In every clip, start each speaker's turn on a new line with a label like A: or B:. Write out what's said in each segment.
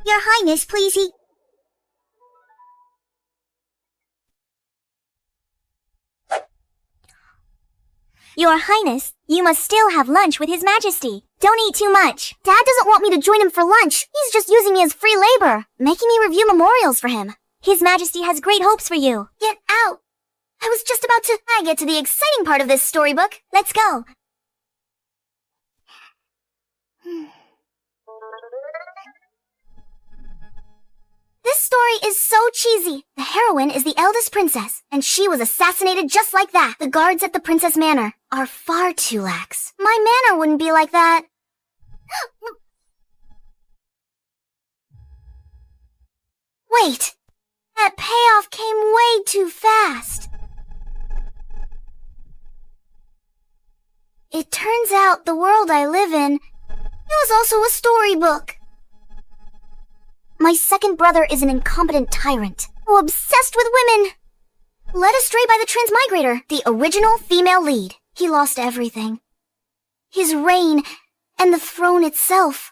A: Your Highness, please Your Highness, you must still have lunch with His Majesty. Don't eat too much. Dad doesn't want me to join him for lunch. He's just using me as free labor, making me review memorials for him. His Majesty has great hopes for you. Get out! I was just about to... I get to the exciting part of this storybook. Let's go. This story is so cheesy. The heroine is the eldest princess, and she was assassinated just like that. The guards at the princess manor are far too lax. My manor wouldn't be like that. Wait, that payoff came way too fast. It turns out the world I live in, it was also a storybook. My second brother is an incompetent tyrant, obsessed with women. Led astray by the Transmigrator, the original female lead. He lost everything. His reign, and the throne itself.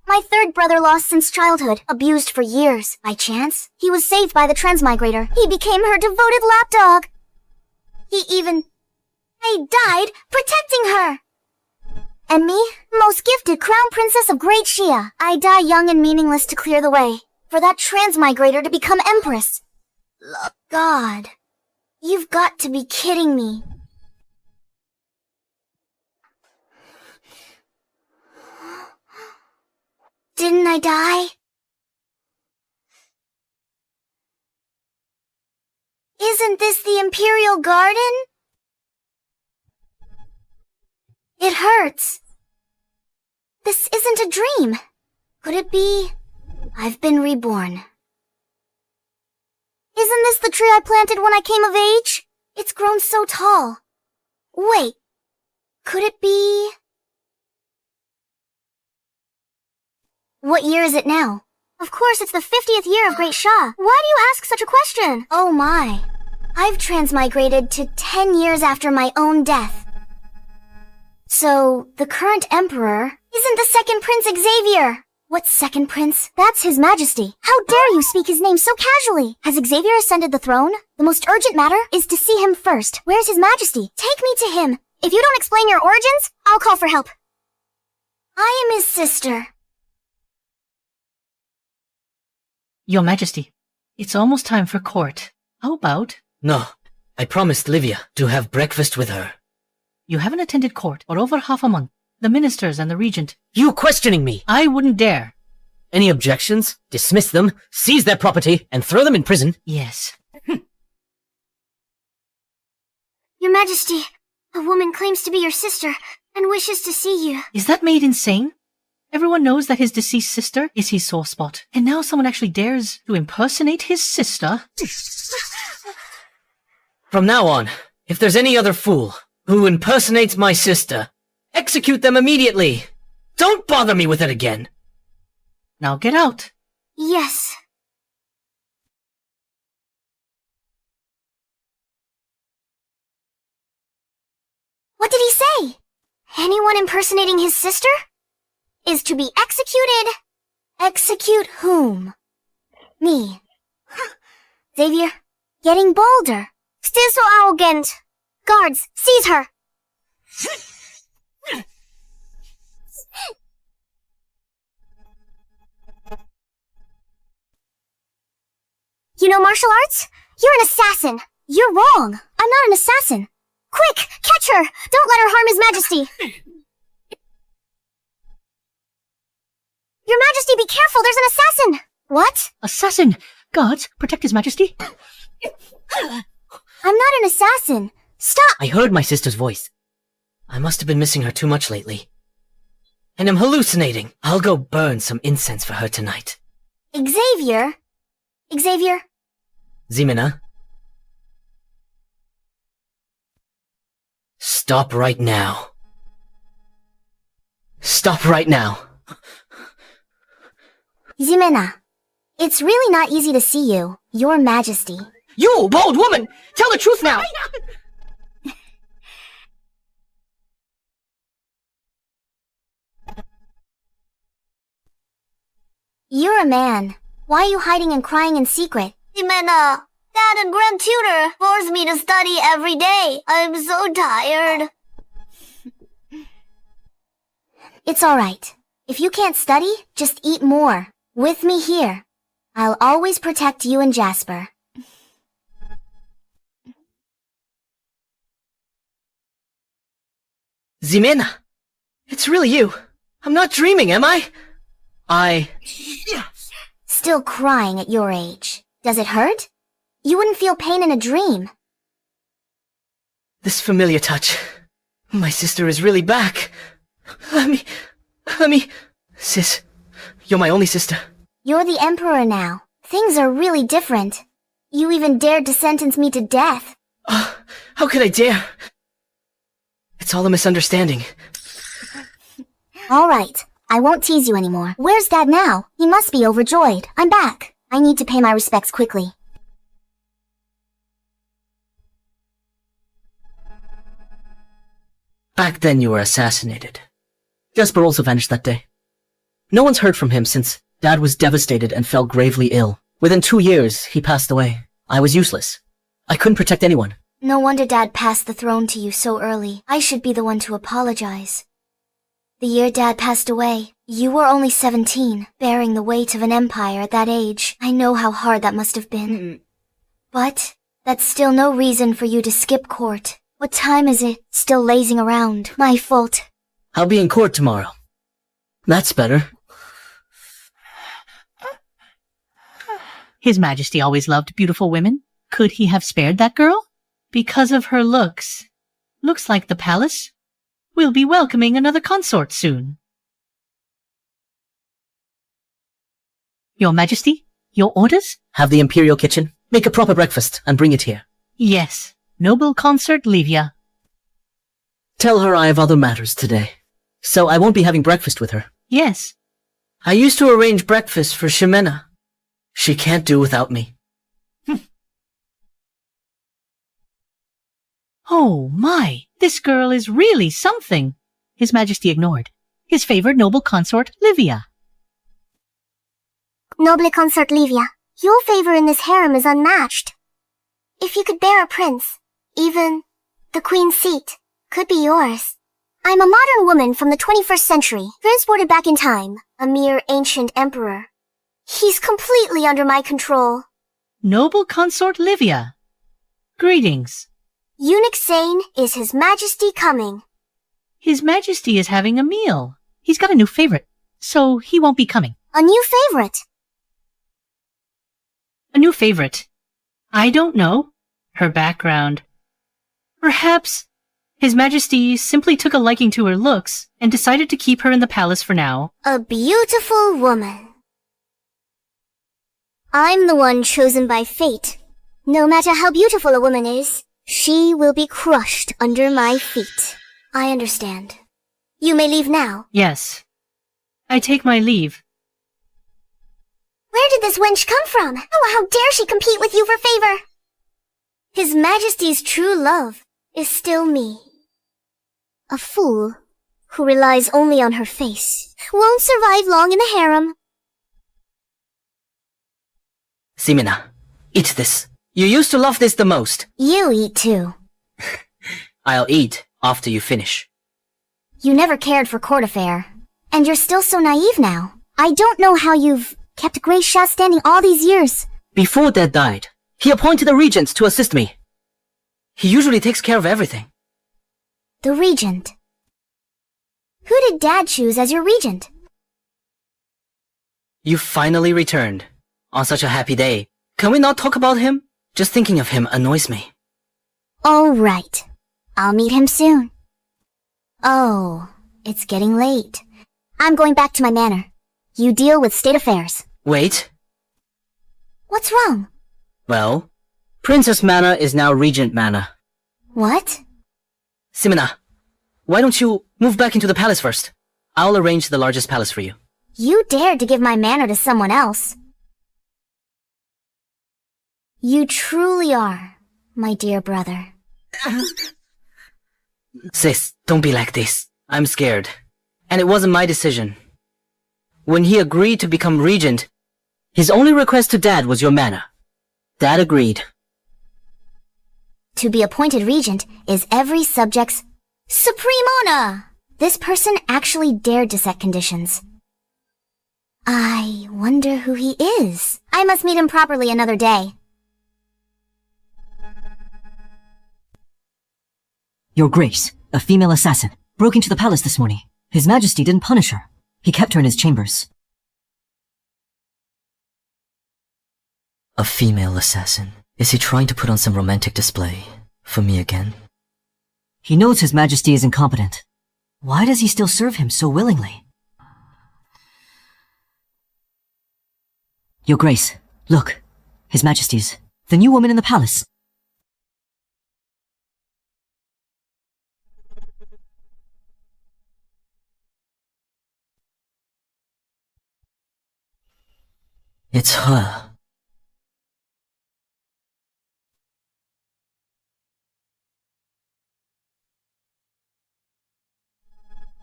A: My third brother lost since childhood, abused for years. By chance, he was saved by the Transmigrator. He became her devoted lapdog. I died protecting her. And me, most gifted crown princess of Great Shia. I die young and meaningless to clear the way, for that Transmigrator to become empress. God, you've got to be kidding me. Didn't I die? Isn't this the Imperial Garden? It hurts. This isn't a dream. Could it be? I've been reborn. Isn't this the tree I planted when I came of age? It's grown so tall. Wait, could it be? What year is it now? Of course, it's the 50th year of Great Shah. Why do you ask such a question? Oh my. I've transmigrated to 10 years after my own death. So, the current emperor isn't the second Prince Xavier. What second prince? That's His Majesty. How dare you speak his name so casually? Has Xavier ascended the throne? The most urgent matter is to see him first. Where's His Majesty? Take me to him. If you don't explain your origins, I'll call for help. I am his sister.
B: Your Majesty, it's almost time for court. How about...
C: No, I promised Livia to have breakfast with her.
B: You haven't attended court for over half a month. The ministers and the regent...
C: You questioning me?
B: I wouldn't dare.
C: Any objections? Dismiss them, seize their property, and throw them in prison?
B: Yes.
A: Your Majesty, a woman claims to be your sister and wishes to see you.
B: Is that maid insane? Everyone knows that his deceased sister is his sore spot. And now someone actually dares to impersonate his sister?
C: From now on, if there's any other fool who impersonates my sister, execute them immediately! Don't bother me with it again!
B: Now get out.
A: Yes. What did he say? Anyone impersonating his sister is to be executed. Execute whom? Me. Xavier, getting bolder. Still so arrogant. Guards, seize her! You know martial arts? You're an assassin. You're wrong. I'm not an assassin. Quick, catch her! Don't let her harm His Majesty! Your Majesty, be careful! There's an assassin! What?
B: Assassin! Guards, protect His Majesty!
A: I'm not an assassin. Stop!
C: I heard my sister's voice. I must have been missing her too much lately. And I'm hallucinating. I'll go burn some incense for her tonight.
A: Xavier? Xavier?
C: Ximena? Stop right now. Stop right now.
A: Ximena, it's really not easy to see you, Your Majesty.
C: You, bold woman! Tell the truth now!
A: You're a man. Why are you hiding and crying in secret? Jimena, Dad and Grand Tutor force me to study every day. I'm so tired. It's alright. If you can't study, just eat more. With me here. I'll always protect you and Jasper.
C: Ximena! It's really you! I'm not dreaming, am I?
A: Still crying at your age. Does it hurt? You wouldn't feel pain in a dream.
C: This familiar touch. My sister is really back. Let me... Sis, you're my only sister.
A: You're the Emperor now. Things are really different. You even dared to sentence me to death.
C: How could I dare? It's all a misunderstanding.
A: Alright, I won't tease you anymore. Where's Dad now? He must be overjoyed. I'm back. I need to pay my respects quickly.
C: Back then you were assassinated. Jasper also vanished that day. No one's heard from him since Dad was devastated and fell gravely ill. Within 2 years, he passed away. I was useless. I couldn't protect anyone.
A: No wonder Dad passed the throne to you so early. I should be the one to apologize. The year Dad passed away, you were only 17, bearing the weight of an empire at that age. I know how hard that must have been. But that's still no reason for you to skip court. What time is it? Still lazing around. My fault.
C: I'll be in court tomorrow. That's better.
B: His Majesty always loved beautiful women. Could he have spared that girl? Because of her looks. Looks like the palace will be welcoming another consort soon. Your Majesty, your orders?
C: Have the Imperial kitchen. Make a proper breakfast and bring it here.
B: Yes, noble consort Livia.
C: Tell her I have other matters today, so I won't be having breakfast with her.
B: Yes.
C: I used to arrange breakfast for Ximena. She can't do without me.
B: Oh my, this girl is really something. His Majesty ignored his favored noble consort Livia.
A: Noble consort Livia, your favor in this harem is unmatched. If you could bear a prince, even the queen's seat could be yours. I'm a modern woman from the 21st century, transported back in time, a mere ancient emperor. He's completely under my control.
B: Noble consort Livia. Greetings.
A: Eunuch Sane, is His Majesty coming?
B: His Majesty is having a meal. He's got a new favorite, so he won't be coming.
A: A new favorite?
B: A new favorite. I don't know. Her background. Perhaps His Majesty simply took a liking to her looks and decided to keep her in the palace for now.
A: A beautiful woman. I'm the one chosen by fate. No matter how beautiful a woman is, she will be crushed under my feet. I understand. You may leave now.
B: Yes. I take my leave.
A: Where did this wench come from? Oh, how dare she compete with you for favor? His Majesty's true love is still me. A fool who relies only on her face won't survive long in the harem.
C: Ximena, eat this. You used to love this the most.
A: You eat too.
C: I'll eat after you finish.
A: You never cared for court affair. And you're still so naive now. I don't know how you've kept Grey Sha standing all these years.
C: Before Dad died, he appointed a regent to assist me. He usually takes care of everything.
A: The regent. Who did Dad choose as your regent?
C: You finally returned. On such a happy day. Can we not talk about him? Just thinking of him annoys me.
A: All right. I'll meet him soon. Oh, it's getting late. I'm going back to my manor. You deal with state affairs.
C: Wait.
A: What's wrong?
C: Well, Princess Manor is now Regent Manor.
A: What?
C: Ximena, why don't you move back into the palace first? I'll arrange the largest palace for you.
A: You dared to give my manor to someone else. You truly are, my dear brother.
C: Sis, don't be like this. I'm scared. And it wasn't my decision. When he agreed to become regent, his only request to Dad was your mana. Dad agreed.
A: To be appointed regent is every subject's supreme honor. This person actually dared to set conditions. I wonder who he is. I must meet him properly another day.
D: Your Grace, a female assassin, broke into the palace this morning. His Majesty didn't punish her. He kept her in his chambers.
C: A female assassin? Is he trying to put on some romantic display for me again?
D: He knows His Majesty is incompetent. Why does he still serve him so willingly? Your Grace, look. His Majesty's, the new woman in the palace.
C: It's her.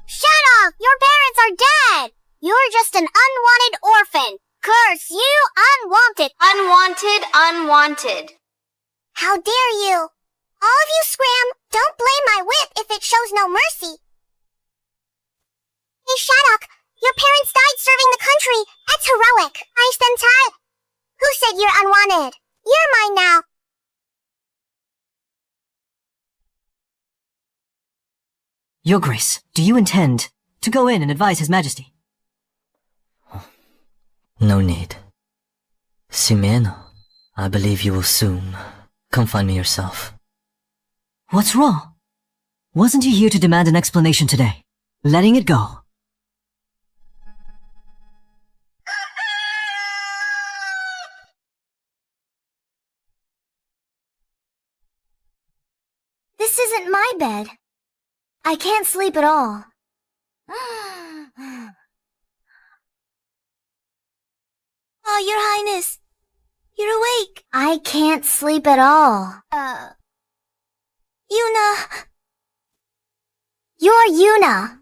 A: Shut up! Your parents are dead! You're just an unwanted orphan. Curse you, unwanted. Unwanted. How dare you! All of you scram! Don't blame my whip if it shows no mercy. Hey, Shattuck, your parents died serving the country. That's heroic. I stand tired. Who said you're unwanted? You're mine now.
D: Your Grace, do you intend to go in and advise His Majesty?
C: No need. Ximeno, I believe you will soon. Come find me yourself.
D: What's wrong? Wasn't he here to demand an explanation today? Letting it go.
A: This isn't my bed. I can't sleep at all. Oh, Your Highness. You're awake. I can't sleep at all. Yuna. You're Yuna.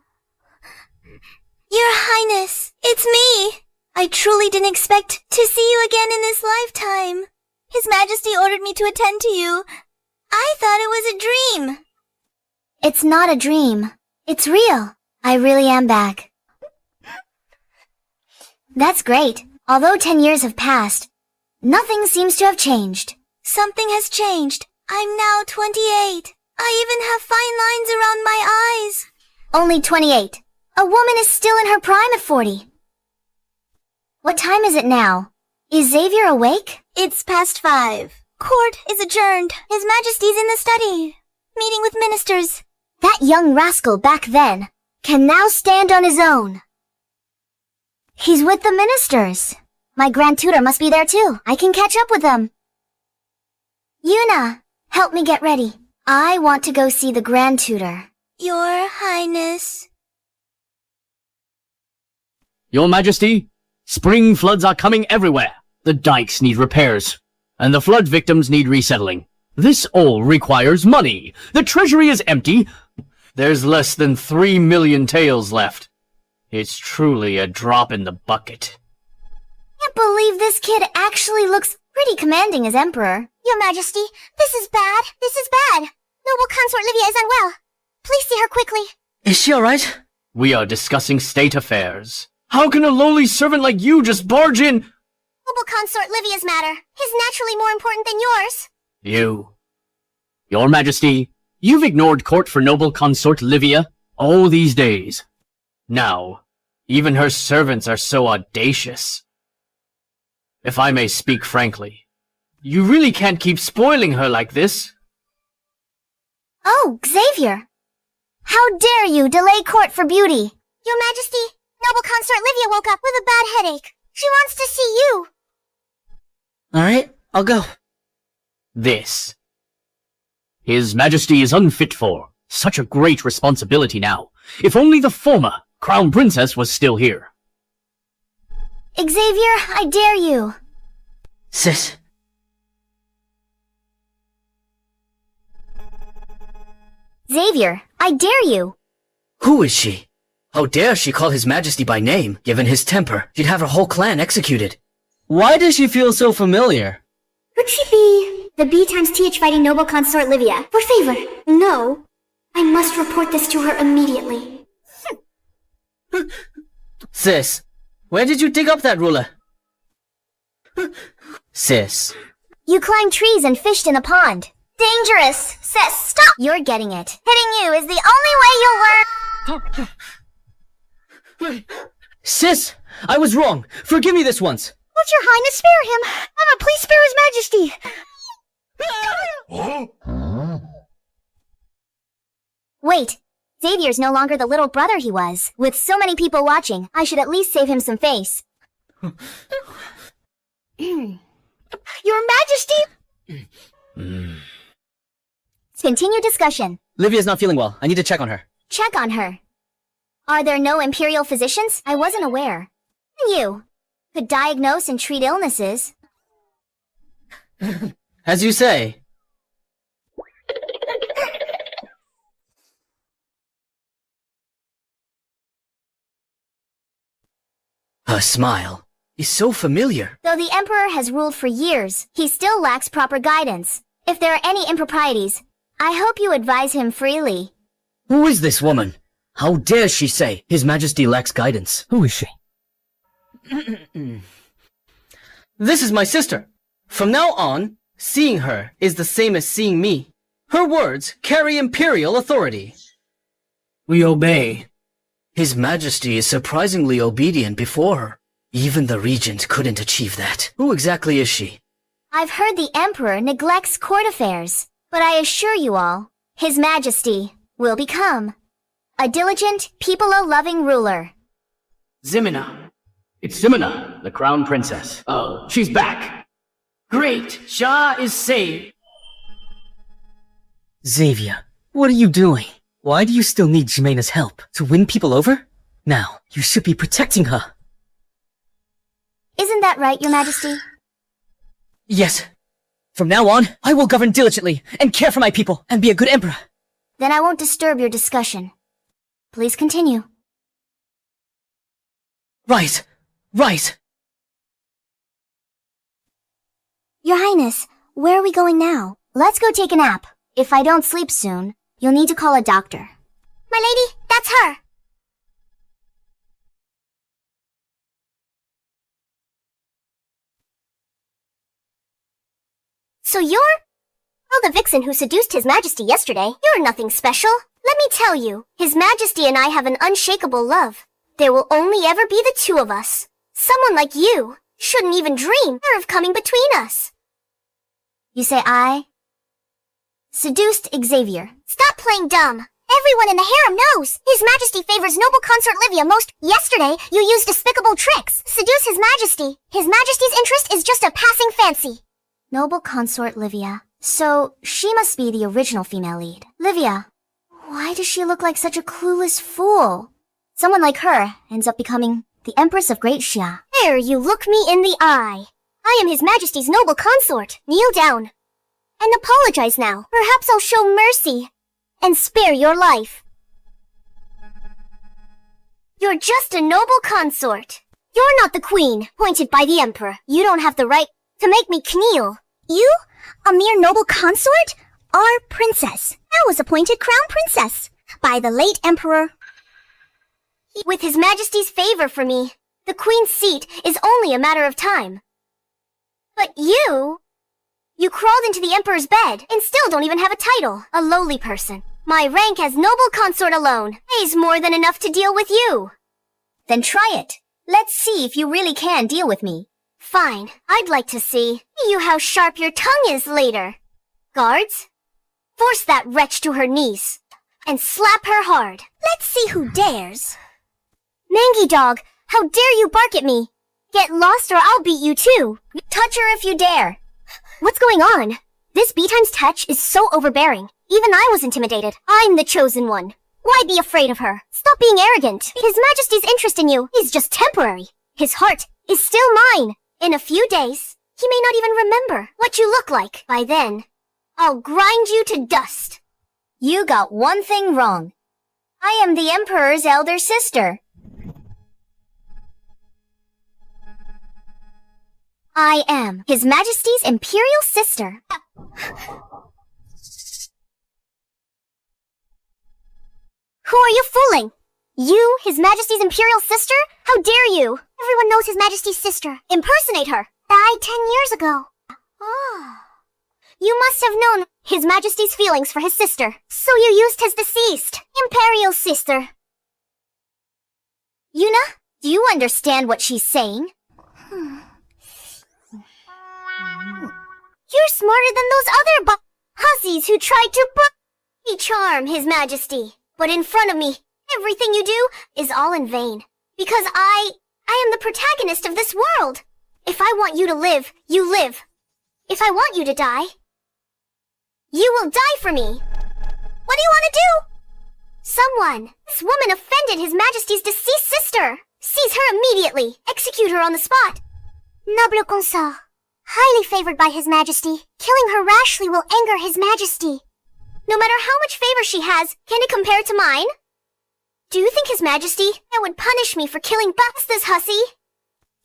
A: Your Highness, it's me. I truly didn't expect to see you again in this lifetime. His Majesty ordered me to attend to you. I thought it was a dream. It's not a dream. It's real. I really am back. That's great. Although 10 years have passed, nothing seems to have changed. Something has changed. I'm now 28. I even have fine lines around my eyes. Only 28. A woman is still in her prime at 40. What time is it now? Is Xavier awake? It's past 5. Court is adjourned. His Majesty's in the study, meeting with ministers. That young rascal back then can now stand on his own. He's with the ministers. My grand tutor must be there too. I can catch up with them. Yuna, help me get ready. I want to go see the grand tutor. Your Highness.
E: Your Majesty, spring floods are coming everywhere. The dikes need repairs, and the flood victims need resettling. This all requires money. The treasury is empty. There's less than 3 million taels left. It's truly a drop in the bucket.
A: Can't believe this kid actually looks pretty commanding as Emperor. Your Majesty, this is bad. This is bad. Noble Consort Livia is unwell. Please see her quickly.
C: Is she alright?
E: We are discussing state affairs. How can a lowly servant like you just barge in?
A: Noble Consort Livia's matter is naturally more important than yours.
E: Your Majesty, you've ignored court for noble consort Livia all these days. Now, even her servants are so audacious. If I may speak frankly, you really can't keep spoiling her like this.
A: Oh, Xavier! How dare you delay court for beauty? Your Majesty, Noble Consort Livia woke up with a bad headache. She wants to see you.
C: Alright, I'll go.
E: This. His Majesty is unfit for such a great responsibility now. If only the former Crown Princess was still here.
A: Xavier, I dare you.
C: Sis.
A: Xavier, I dare you.
C: Who is she? How dare she call His Majesty by name? Given his temper, she'd have her whole clan executed. Why does she feel so familiar?
A: Could she be the B times TH fighting noble consort Livia? For favor. No. I must report this to her immediately.
C: Sis, where did you dig up that ruler? Sis.
A: You climbed trees and fished in a pond. Dangerous! Sis, stop! You're getting it. Hitting you is the only way you'll learn.
C: Sis, I was wrong. Forgive me this once.
A: Would your highness spare him? Emma, please spare his majesty. Wait. Xavier's no longer the little brother he was. With so many people watching, I should at least save him some face. Your majesty! Continue discussion.
C: Livia's not feeling well. I need to check on her.
A: Check on her. Are there no imperial physicians? I wasn't aware. You could diagnose and treat illnesses.
C: As you say. Her smile is so familiar.
A: Though the Emperor has ruled for years, he still lacks proper guidance. If there are any improprieties, I hope you advise him freely.
C: Who is this woman? How dare she say His Majesty lacks guidance?
D: Who is she?
C: This is my sister. From now on, seeing her is the same as seeing me. Her words carry imperial authority.
E: We obey.
C: His Majesty is surprisingly obedient before her. Even the regent couldn't achieve that. Who exactly is she?
A: I've heard the Emperor neglects court affairs, but I assure you all, His Majesty will become a diligent, people-loving ruler.
E: Ximena. It's Ximena, the crown princess. Oh, she's back. Great, Shah is saved.
C: Xavier, what are you doing? Why do you still need Jimena's help? To win people over? Now, you should be protecting her.
A: Isn't that right, Your Majesty?
C: Yes. From now on, I will govern diligently and care for my people and be a good emperor.
A: Then I won't disturb your discussion. Please continue.
C: Right. Right.
A: Your Highness, where are we going now? Let's go take a nap. If I don't sleep soon, you'll need to call a doctor. My lady, that's her! So you're... Oh, the vixen who seduced His Majesty yesterday. You're nothing special. Let me tell you, His Majesty and I have an unshakable love. There will only ever be the two of us. Someone like you shouldn't even dream of coming between us. You say I seduced Xavier. Stop playing dumb. Everyone in the harem knows. His Majesty favors noble consort Livia most. Yesterday, you used despicable tricks. Seduce His Majesty. His Majesty's interest is just a passing fancy. Noble consort Livia. So, she must be the original female lead. Livia, why does she look like such a clueless fool? Someone like her ends up becoming the Empress of Great Xia. There, you look me in the eye. I am His Majesty's noble consort. Kneel down. And apologize now. Perhaps I'll show mercy and spare your life. You're just a noble consort. You're not the queen, appointed by the Emperor. You don't have the right to make me kneel. You? A mere noble consort? Our princess. I was appointed crown princess by the late Emperor. With His Majesty's favor for me, the queen's seat is only a matter of time. But you crawled into the Emperor's bed and still don't even have a title. A lowly person. My rank as noble consort alone is more than enough to deal with you. Then try it. Let's see if you really can deal with me. Fine. I'd like to see you how sharp your tongue is later. Guards, force that wretch to her knees and slap her hard. Let's see who dares. Mangy dog, how dare you bark at me? Get lost or I'll beat you too. Touch her if you dare. What's going on? This B-Times touch is so overbearing. Even I was intimidated. I'm the chosen one. Why be afraid of her? Stop being arrogant. His Majesty's interest in you is just temporary. His heart is still mine. In a few days, he may not even remember what you look like. By then, I'll grind you to dust. You got one thing wrong. I am the Emperor's elder sister. I am His Majesty's Imperial sister. Who are you fooling? You, His Majesty's Imperial sister? How dare you? Everyone knows His Majesty's sister. Impersonate her. Died 10 years ago. Oh. You must have known His Majesty's feelings for his sister, so you used his deceased Imperial sister. Yuna, do you understand what she's saying? You're smarter than those other hussies who tried to charm His Majesty. But in front of me, everything you do is all in vain. Because I am the protagonist of this world. If I want you to live, you live. If I want you to die, you will die for me. What do you want to do? This woman offended His Majesty's deceased sister. Seize her immediately. Execute her on the spot. Noble consort. Highly favored by His Majesty. Killing her rashly will anger His Majesty. No matter how much favor she has, can it compare to mine? Do you think His Majesty would punish me for killing this hussy?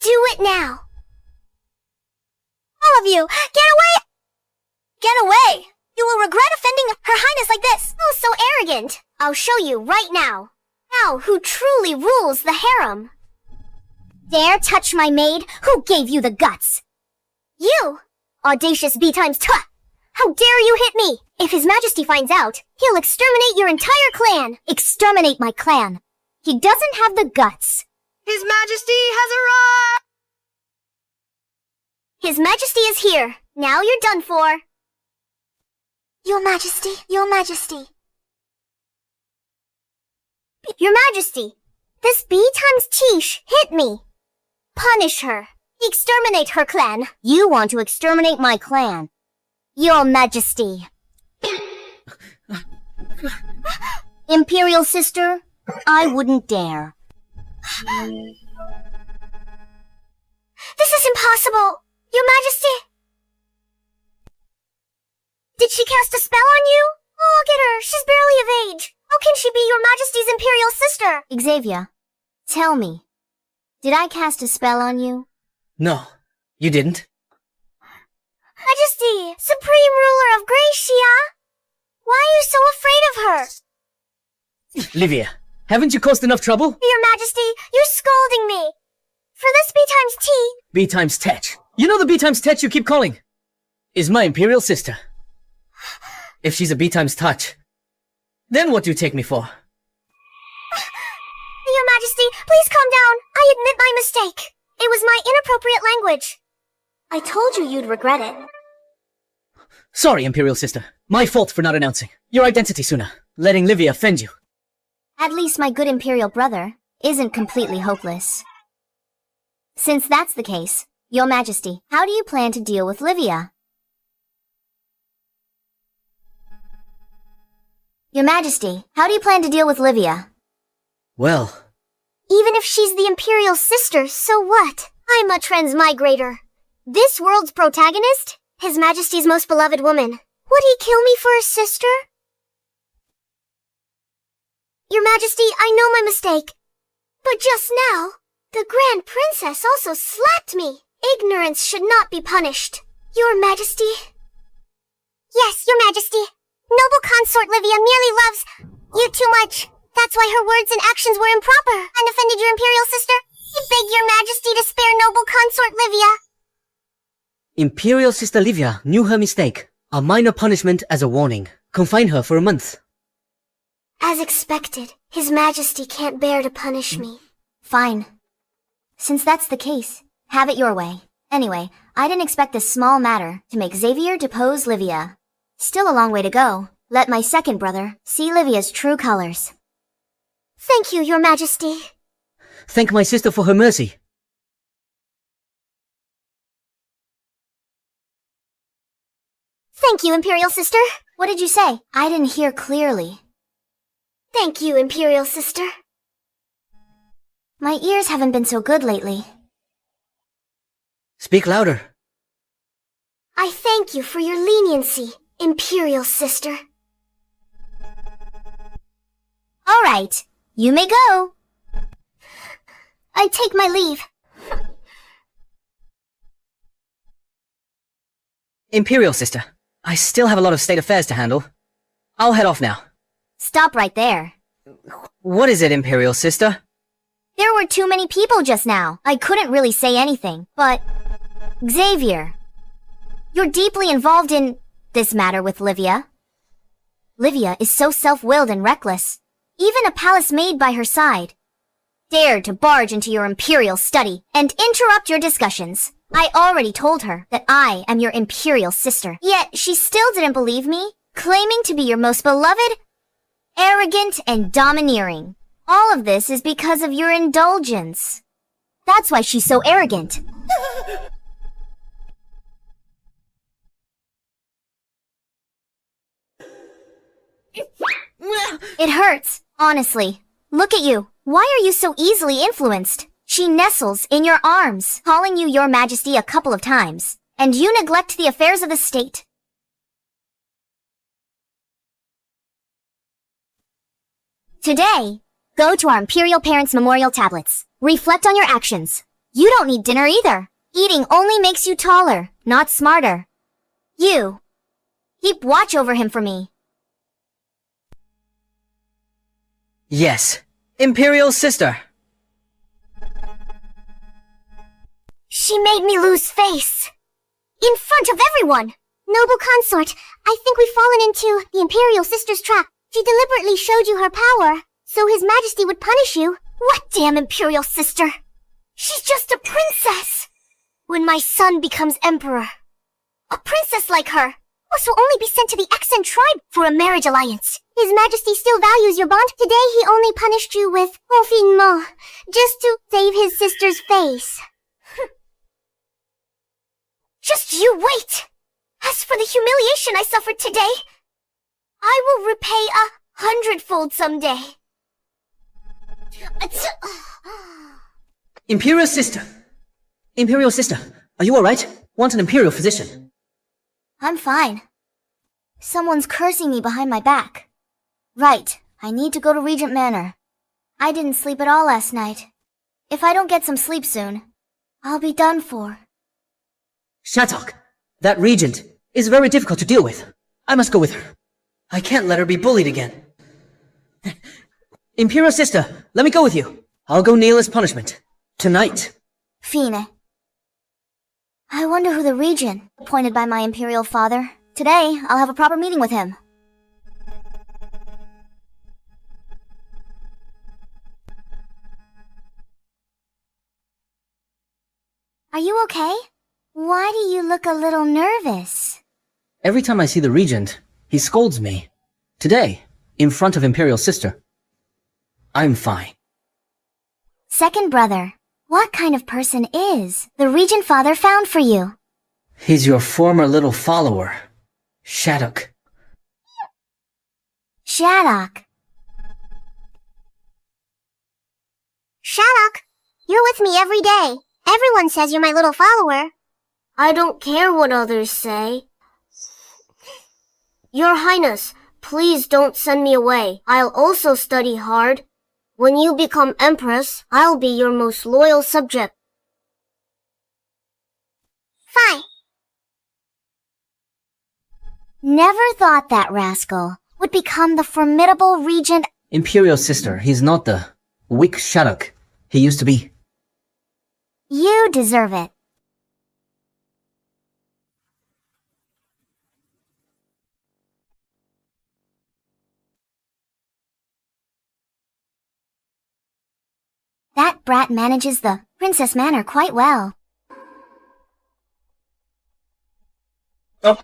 A: Do it now. All of you, get away! Get away! You will regret offending Her Highness like this. Oh, so arrogant. I'll show you right now. Now, who truly rules the harem? Dare touch my maid? Who gave you the guts? You! Audacious B times 2! How dare you hit me? If His Majesty finds out, he'll exterminate your entire clan. Exterminate my clan. He doesn't have the guts.
F: His Majesty has arrived!
A: His Majesty is here. Now you're done for. Your Majesty, Your Majesty. Your Majesty, this B times Tish hit me. Punish her. Exterminate her clan. You want to exterminate my clan. Your Majesty. Imperial sister, I wouldn't dare. This is impossible. Your Majesty. Did she cast a spell on you? Oh, look at her. She's barely of age. How can she be Your Majesty's Imperial sister? Xavier, tell me, did I cast a spell on you?
C: No, you didn't.
A: Majesty, Supreme Ruler of Gracia, why are you so afraid of her?
C: Livia, haven't you caused enough trouble?
A: Your Majesty, you're scolding me. For this B times T.
C: B times Tetch. You know the B times Tetch you keep calling is my Imperial sister. If she's a B times Touch, then what do you take me for?
A: Your Majesty, please calm down. I admit my mistake. It was my inappropriate language. I told you you'd regret it.
C: Sorry, Imperial sister. My fault for not announcing your identity sooner, letting Livia offend you.
A: At least my good Imperial brother isn't completely hopeless. Since that's the case, Your Majesty, how do you plan to deal with Livia? Your Majesty, how do you plan to deal with Livia?
C: Well...
A: Even if she's the Imperial sister, so what? I'm a transmigrator. This world's protagonist? His Majesty's most beloved woman. Would he kill me for a sister? Your Majesty, I know my mistake. But just now, the Grand Princess also slapped me. Ignorance should not be punished. Your Majesty. Yes, Your Majesty. Noble consort Livia merely loves you too much. That's why her words and actions were improper and offended your Imperial sister. I beg Your Majesty to spare noble consort Livia.
C: Imperial sister Livia knew her mistake. A minor punishment as a warning. Confine her for a month.
A: As expected, His Majesty can't bear to punish me. Fine. Since that's the case, have it your way. Anyway, I didn't expect this small matter to make Xavier depose Livia. Still a long way to go. Let my second brother see Livia's true colors. Thank you, Your Majesty.
C: Thank my sister for her mercy.
A: Thank you, Imperial sister. What did you say? I didn't hear clearly. Thank you, Imperial sister. My ears haven't been so good lately.
C: Speak louder.
A: I thank you for your leniency, Imperial sister. Alright, you may go. I take my leave.
C: Imperial Sister, I still have a lot of state affairs to handle. I'll head off now.
A: Stop right there.
C: What is it, Imperial Sister?
A: There were too many people just now. I couldn't really say anything, but... Xavier, you're deeply involved in this matter with Livia. Livia is so self-willed and reckless. Even a palace maid by her side dared to barge into your imperial study and interrupt your discussions. I already told her that I am your imperial sister, yet she still didn't believe me, claiming to be your most beloved, arrogant, and domineering. All of this is because of your indulgence. That's why she's so arrogant. It hurts, honestly. Look at you. Why are you so easily influenced? She nestles in your arms, calling you Your Majesty a couple of times, and you neglect the affairs of the state. Today, go to our Imperial Parents Memorial tablets. Reflect on your actions. You don't need dinner either. Eating only makes you taller, not smarter. You. Keep watch over him for me.
C: Yes, Imperial Sister.
A: She made me lose face. In front of everyone. Noble consort, I think we've fallen into the Imperial Sister's trap. She deliberately showed you her power, so His Majesty would punish you. What damn Imperial Sister? She's just a princess. When my son becomes emperor, a princess like her will only be sent to the Exen tribe for a marriage alliance. His Majesty still values your bond. Today he only punished you with confinement, just to save his sister's face. Just you wait! As for the humiliation I suffered today, I will repay 100-fold someday.
C: Imperial Sister! Imperial Sister, are you alright? Want an Imperial physician?
A: I'm fine. Someone's cursing me behind my back. Right, I need to go to Regent Manor. I didn't sleep at all last night. If I don't get some sleep soon, I'll be done for.
C: Shattuck, that regent is very difficult to deal with. I must go with her. I can't let her be bullied again. Imperial Sister, let me go with you. I'll go kneel as punishment. Tonight.
A: Fine. I wonder who the regent appointed by my imperial father. Today, I'll have a proper meeting with him. Are you okay? Why do you look a little nervous?
C: Every time I see the regent, he scolds me. Today, in front of Imperial Sister. I'm fine.
A: Second brother, what kind of person is the regent father found for you?
C: He's your former little follower, Shattuck.
A: Shattuck. Shattuck, you're with me every day. Everyone says you're my little follower. I don't care what others say. Your Highness, please don't send me away. I'll also study hard. When you become Empress, I'll be your most loyal subject. Fine. Never thought that rascal would become the formidable regent.
C: Imperial Sister, he's not the weak Shattuck he used to be.
A: You deserve it. That brat manages the Princess Manor quite well.
C: Oh.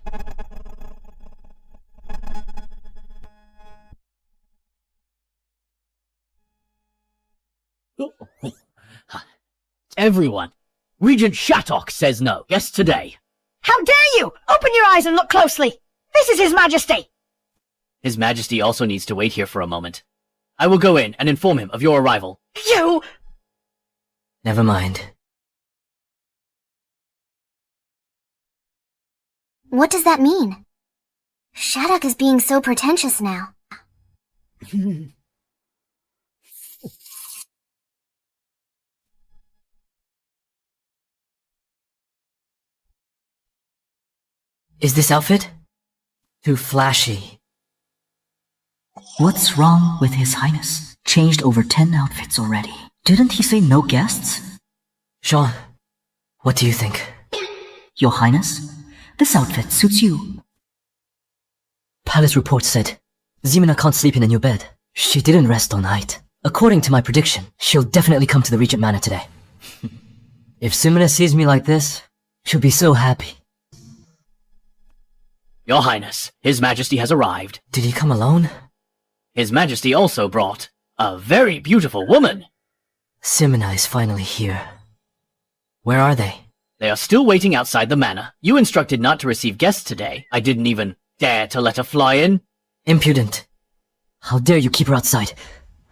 E: Everyone. Regent Shattuck says no. Yes, today.
F: How dare you! Open your eyes and look closely! This is His Majesty!
E: His Majesty also needs to wait here for a moment. I will go in and inform him of your arrival.
F: You!
C: Never mind.
A: What does that mean? Shattuck is being so pretentious now.
C: Is this outfit too flashy?
D: What's wrong with His Highness? Changed over 10 outfits already. Didn't he say no guests?
C: Sean, what do you think?
D: Your Highness, this outfit suits you.
C: Palace report said Ximena can't sleep in a new bed. She didn't rest all night. According to my prediction, she'll definitely come to the Regent Manor today. If Ximena sees me like this, she'll be so happy.
E: Your Highness, His Majesty has arrived.
C: Did he come alone?
E: His Majesty also brought a very beautiful woman.
C: Ximena is finally here. Where are they?
E: They are still waiting outside the manor. You instructed not to receive guests today. I didn't even dare to let her fly in.
C: Impudent. How dare you keep her outside?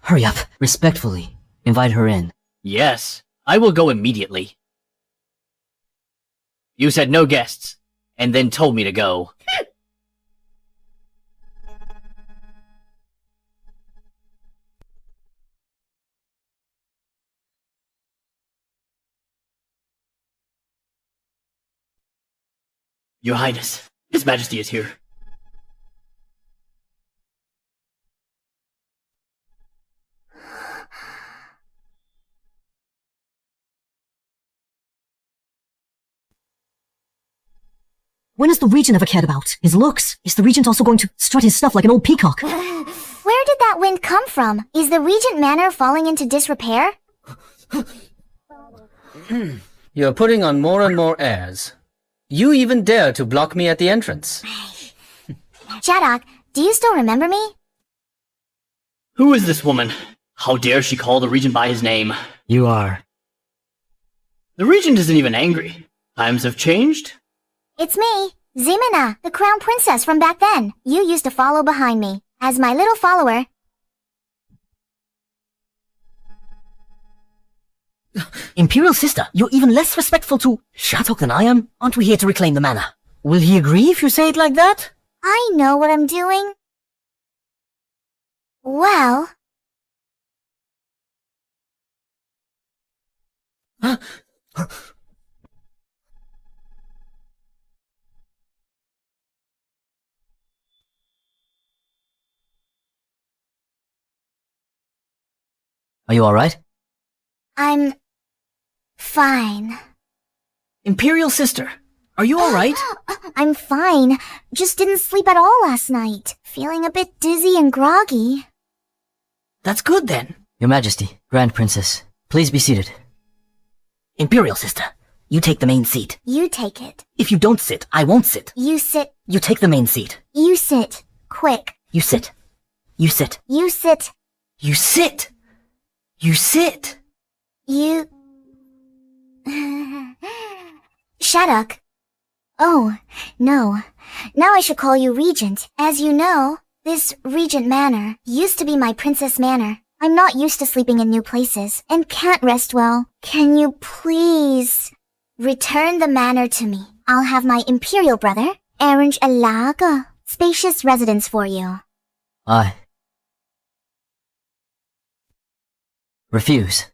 C: Hurry up. Respectfully, invite her in.
E: Yes, I will go immediately. You said no guests, and then told me to go. Your Highness, His Majesty is here.
D: When has the Regent ever cared about his looks? Is the Regent also going to strut his stuff like an old peacock?
A: Where did that wind come from? Is the Regent Manor falling into disrepair?
G: You're putting on more and more airs. You even dare to block me at the entrance.
A: Shadok, do you still remember me?
E: Who is this woman? How dare she call the Regent by his name?
C: You are.
E: The Regent isn't even angry. Times have changed.
A: It's me, Ximena, the Crown Princess from back then. You used to follow behind me. As my little follower...
C: Imperial sister, you're even less respectful to Shattuck than I am. Aren't we here to reclaim the manor? Will he agree if you say it like that?
A: I know what I'm doing. Well...
C: Are you alright?
A: I'm... fine.
C: Imperial sister, are you alright?
A: I'm fine. Just didn't sleep at all last night. Feeling a bit dizzy and groggy.
C: That's good then. Your Majesty, Grand Princess, please be seated. Imperial sister, you take the main seat.
A: You take it.
C: If you don't sit, I won't sit.
A: You sit.
C: You take the main seat.
A: You sit. Quick.
C: You sit. You sit.
A: You sit.
C: You sit. You sit.
A: You... Shattuck. Oh, no. Now I should call you Regent. As you know, this Regent Manor used to be my Princess Manor. I'm not used to sleeping in new places and can't rest well. Can you please return the manor to me? I'll have my Imperial brother arrange a large, spacious residence for you.
C: I refuse.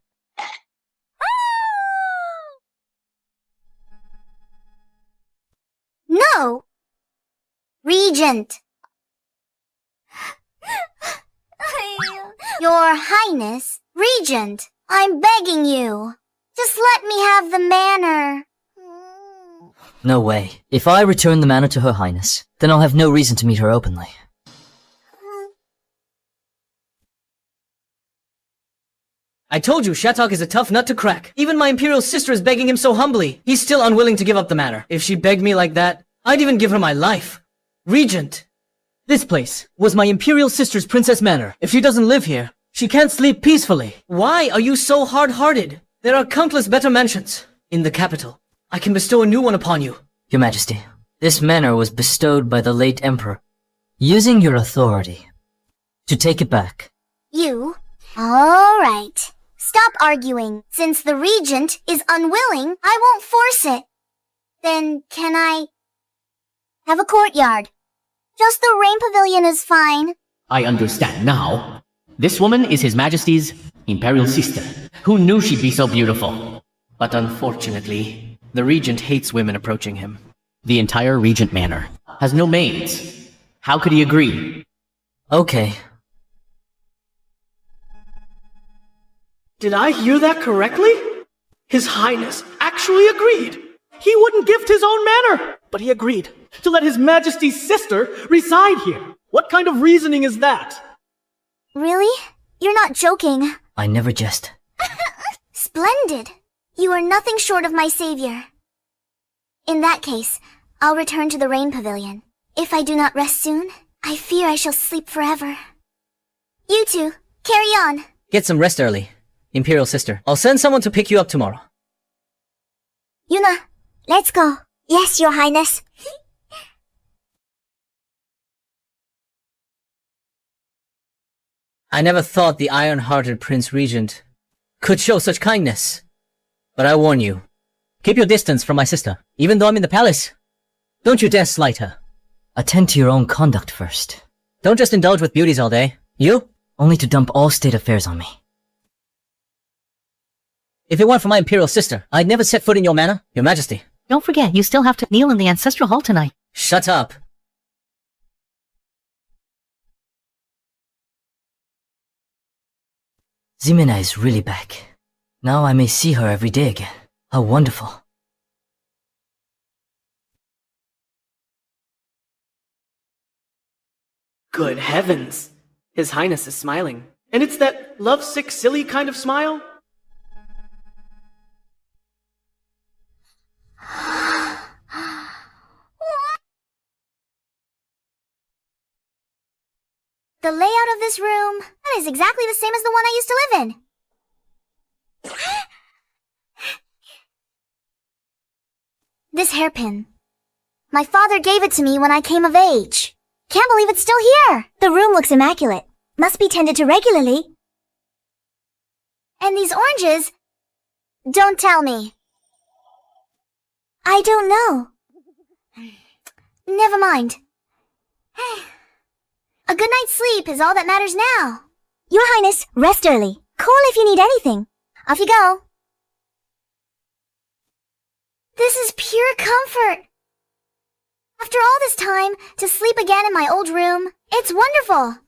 A: No! Regent! Your Highness, Regent, I'm begging you. Just let me have the manor.
C: No way. If I return the manor to Her Highness, then I'll have no reason to meet her openly. I told you, Shattuck is a tough nut to crack. Even my Imperial sister is begging him so humbly. He's still unwilling to give up the manor. If she begged me like that, I'd even give her my life. Regent! This place was my Imperial sister's Princess Manor. If she doesn't live here, she can't sleep peacefully. Why are you so hard-hearted? There are countless better mansions in the capital. I can bestow a new one upon you. Your Majesty, this manor was bestowed by the late Emperor. Using your authority to take it back.
A: You? All right. Stop arguing. Since the Regent is unwilling, I won't force it. Then can I have a courtyard? Just the Rain Pavilion is fine.
E: I understand now. This woman is His Majesty's Imperial sister. Who knew she'd be so beautiful? But unfortunately, the Regent hates women approaching him. The entire Regent Manor has no maids. How could he agree?
C: Okay.
H: Did I hear that correctly? His Highness actually agreed. He wouldn't gift his own manor, but he agreed to let His Majesty's sister reside here. What kind of reasoning is that?
A: Really? You're not joking.
C: I never jest.
A: Splendid. You are nothing short of my savior. In that case, I'll return to the Rain Pavilion. If I do not rest soon, I fear I shall sleep forever. You two, carry on.
C: Get some rest early, Imperial Sister. I'll send someone to pick you up tomorrow.
A: Yuna, let's go. Yes, Your Highness.
C: I never thought the iron-hearted Prince Regent could show such kindness. But I warn you, keep your distance from my sister, even though I'm in the palace. Don't you dare slight her.
D: Attend to your own conduct first.
C: Don't just indulge with beauties all day. You?
D: Only to dump all state affairs on me.
C: If it weren't for my Imperial Sister, I'd never set foot in your manor, Your Majesty.
B: Don't forget, you still have to kneel in the Ancestral Hall tonight.
C: Shut up.
D: Ximena is really back. Now I may see her every day again. How wonderful.
H: Good heavens. His Highness is smiling. And it's that lovesick, silly kind of smile?
A: The layout of this room, that is exactly the same as the one I used to live in. This hairpin. My father gave it to me when I came of age. Can't believe it's still here. The room looks immaculate. Must be tended to regularly. And these oranges? Don't tell me. I don't know. Never mind. A good night's sleep is all that matters now. Your Highness, rest early. Call if you need anything. Off you go. This is pure comfort. After all this time, to sleep again in my old room, it's wonderful.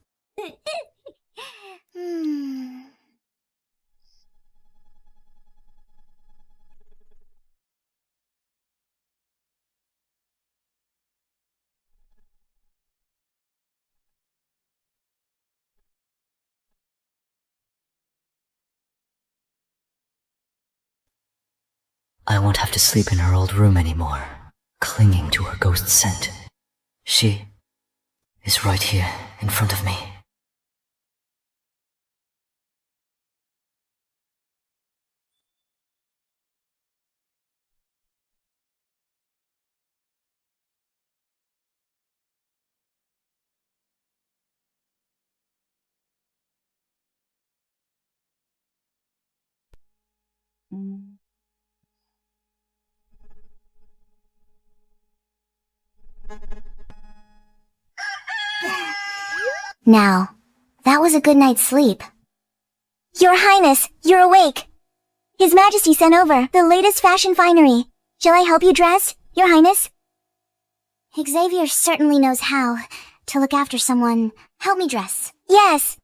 D: I won't have to sleep in her old room anymore, clinging to her ghost scent. She is right here in front of me.
A: Now, that was a good night's sleep. Your Highness, you're awake. His Majesty sent over the latest fashion finery. Shall I help you dress, Your Highness? Xavier certainly knows how to look after someone. Help me dress. Yes.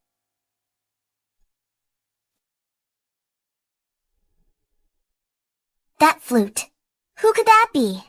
A: That flute. Who could that be?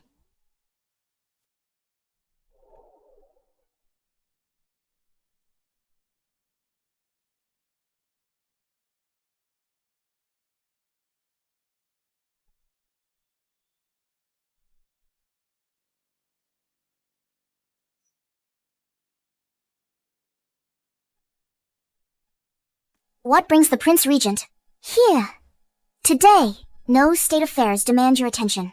A: What brings the Prince Regent here? Today, no state affairs demand your attention.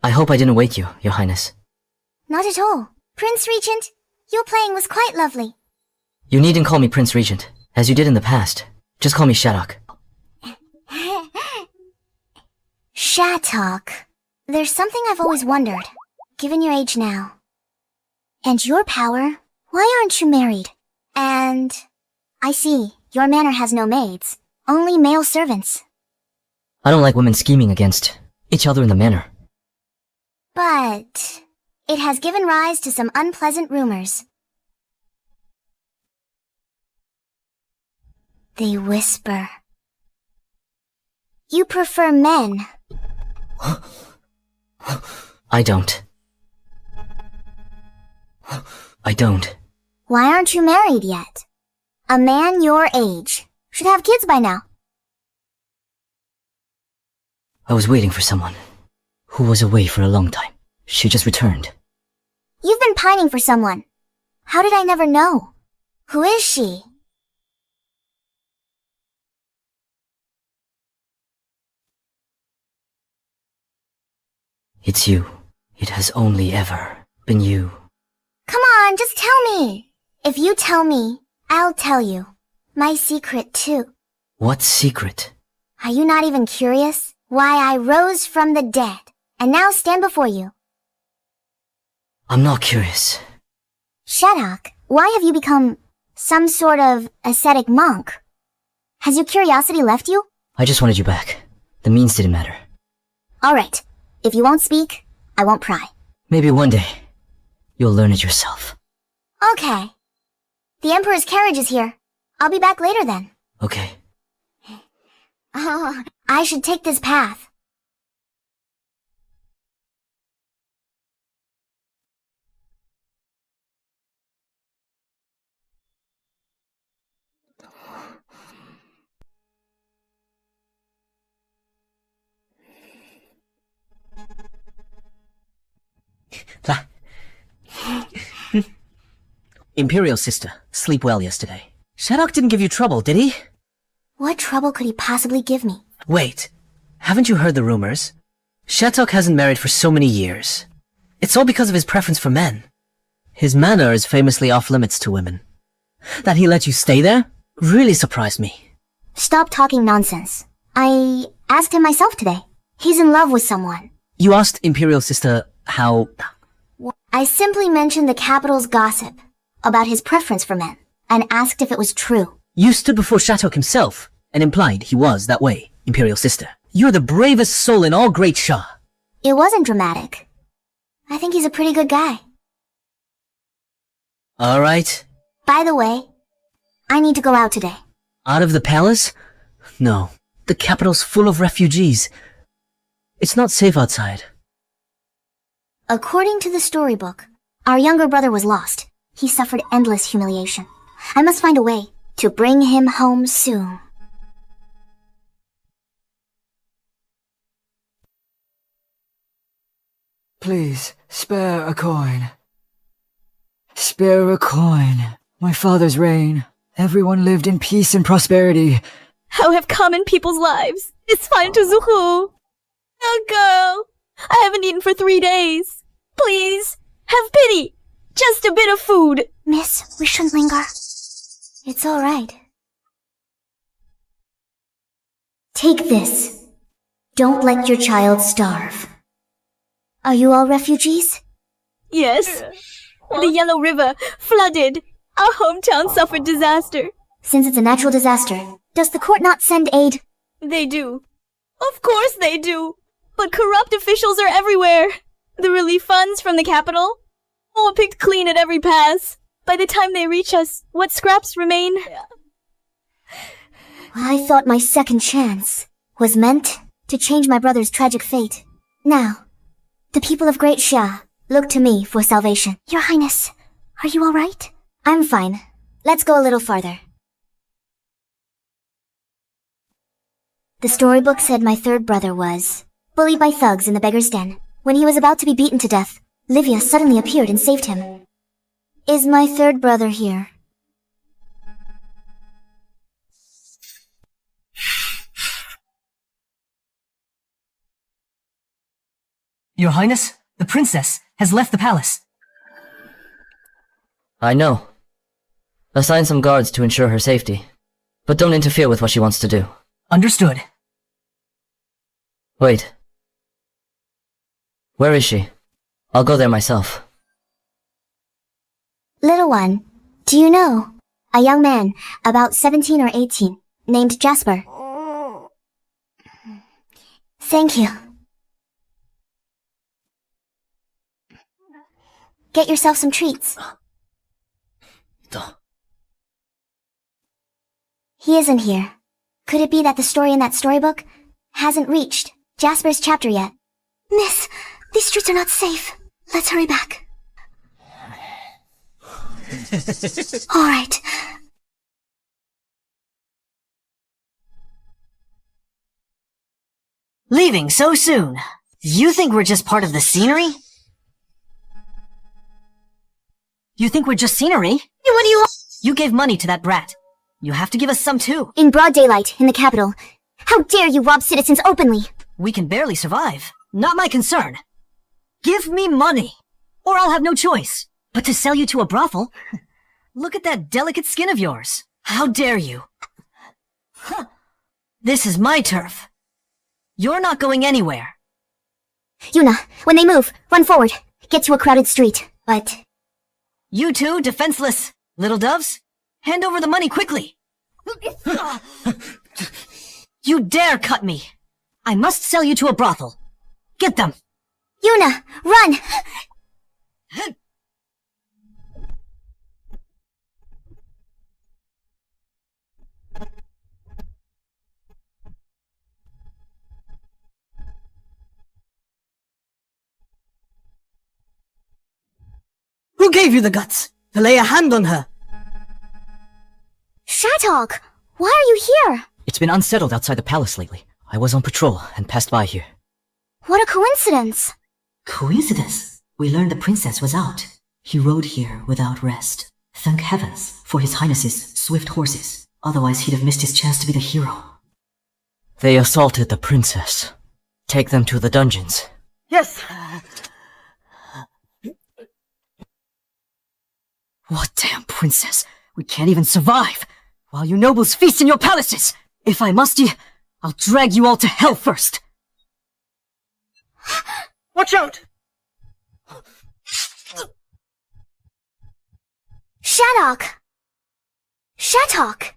D: I hope I didn't wake you, Your Highness.
A: Not at all. Prince Regent, your playing was quite lovely.
D: You needn't call me Prince Regent, as you did in the past. Just call me Shattuck.
A: Shattuck. There's something I've always wondered, given your age now. And your power, why aren't you married? And... I see, your manor has no maids, only male servants.
D: I don't like women scheming against each other in the manor.
A: But it has given rise to some unpleasant rumors. They whisper. You prefer men.
D: I don't. I don't.
A: Why aren't you married yet? A man your age should have kids by now.
D: I was waiting for someone who was away for a long time. She just returned.
A: You've been pining for someone. How did I never know? Who is she?
D: It's you. It has only ever been you.
A: Come on, just tell me. If you tell me, I'll tell you. My secret too.
D: What secret?
A: Are you not even curious? Why I rose from the dead and now stand before you.
D: I'm not curious.
A: Shadok, why have you become some sort of ascetic monk? Has your curiosity left you?
D: I just wanted you back. The means didn't matter.
A: Alright, if you won't speak, I won't pry.
D: Maybe one day, you'll learn it yourself.
A: Okay. The Emperor's carriage is here. I'll be back later then.
D: Okay.
A: Oh, I should take this path.
C: Imperial sister, sleep well yesterday. Shadok didn't give you trouble, did he?
A: What trouble could he possibly give me?
C: Wait, haven't you heard the rumors? Shadok hasn't married for so many years. It's all because of his preference for men. His manner is famously off limits to women. That he let you stay there really surprised me.
A: Stop talking nonsense. I asked him myself today. He's in love with someone.
C: You asked Imperial sister how...
A: I simply mentioned the capital's gossip about his preference for men and asked if it was true.
C: You stood before Shadok himself and implied he was that way, Imperial sister. You're the bravest soul in all Great Shah.
A: It wasn't dramatic. I think he's a pretty good guy.
C: Alright.
A: By the way, I need to go out today.
C: Out of the palace? No. The capital's full of refugees. It's not safe outside.
A: According to the storybook, our younger brother was lost. He suffered endless humiliation. I must find a way to bring him home soon.
I: Please, spare a coin. Spare a coin. My father's reign. Everyone lived in peace and prosperity.
J: How have common people's lives? It's fine to Zuhu. Oh, girl. I haven't eaten for 3 days. Please, have pity. Just a bit of food.
A: Miss, we shouldn't linger. It's all right. Take this. Don't let your child starve. Are you all refugees?
J: Yes. The Yellow River flooded. Our hometown suffered disaster.
A: Since it's a natural disaster, does the court not send aid?
J: They do. Of course they do. But corrupt officials are everywhere. The relief funds from the capital, all picked clean at every pass. By the time they reach us, what scraps remain?
A: I thought my second chance was meant to change my brother's tragic fate. Now, the people of Great Shah look to me for salvation. Your Highness, are you all right? I'm fine. Let's go a little farther. The storybook said my third brother was bullied by thugs in the beggar's den. When he was about to be beaten to death, Livia suddenly appeared and saved him. Is my third brother here?
D: Your Highness, the princess has left the palace. I know. Assign some guards to ensure her safety. But don't interfere with what she wants to do. Understood. Wait. Where is she? I'll go there myself.
A: Little one, do you know a young man, about 17 or 18, named Jasper? Thank you. Get yourself some treats. He isn't here. Could it be that the story in that storybook hasn't reached Jasper's chapter yet? Miss, these streets are not safe. Let's hurry back. Alright.
K: Leaving so soon? You think we're just part of the scenery? You think we're just scenery?
A: What do you want?
K: You gave money to that brat. You have to give us some too.
A: In broad daylight, in the capital. How dare you rob citizens openly?
K: We can barely survive. Not my concern. Give me money, or I'll have no choice. But to sell you to a brothel? Look at that delicate skin of yours. How dare you? This is my turf. You're not going anywhere.
A: Yuna, when they move, run forward. Get to a crowded street. But...
K: You two, defenseless little doves, hand over the money quickly. You dare cut me. I must sell you to a brothel. Get them.
A: Yuna, run!
K: Who gave you the guts to lay a hand on her?
A: Shatog, why are you here?
D: It's been unsettled outside the palace lately. I was on patrol and passed by here.
A: What a coincidence.
D: Coincidence? We learned the princess was out. He rode here without rest. Thank heavens for His Highness's swift horses. Otherwise he'd have missed his chance to be the hero. They assaulted the princess. Take them to the dungeons.
K: Yes.
D: What damn princess? We can't even survive, while you nobles feast in your palaces! If I must, I'll drag you all to hell first!
K: Watch out!
A: Shatog! Shatog!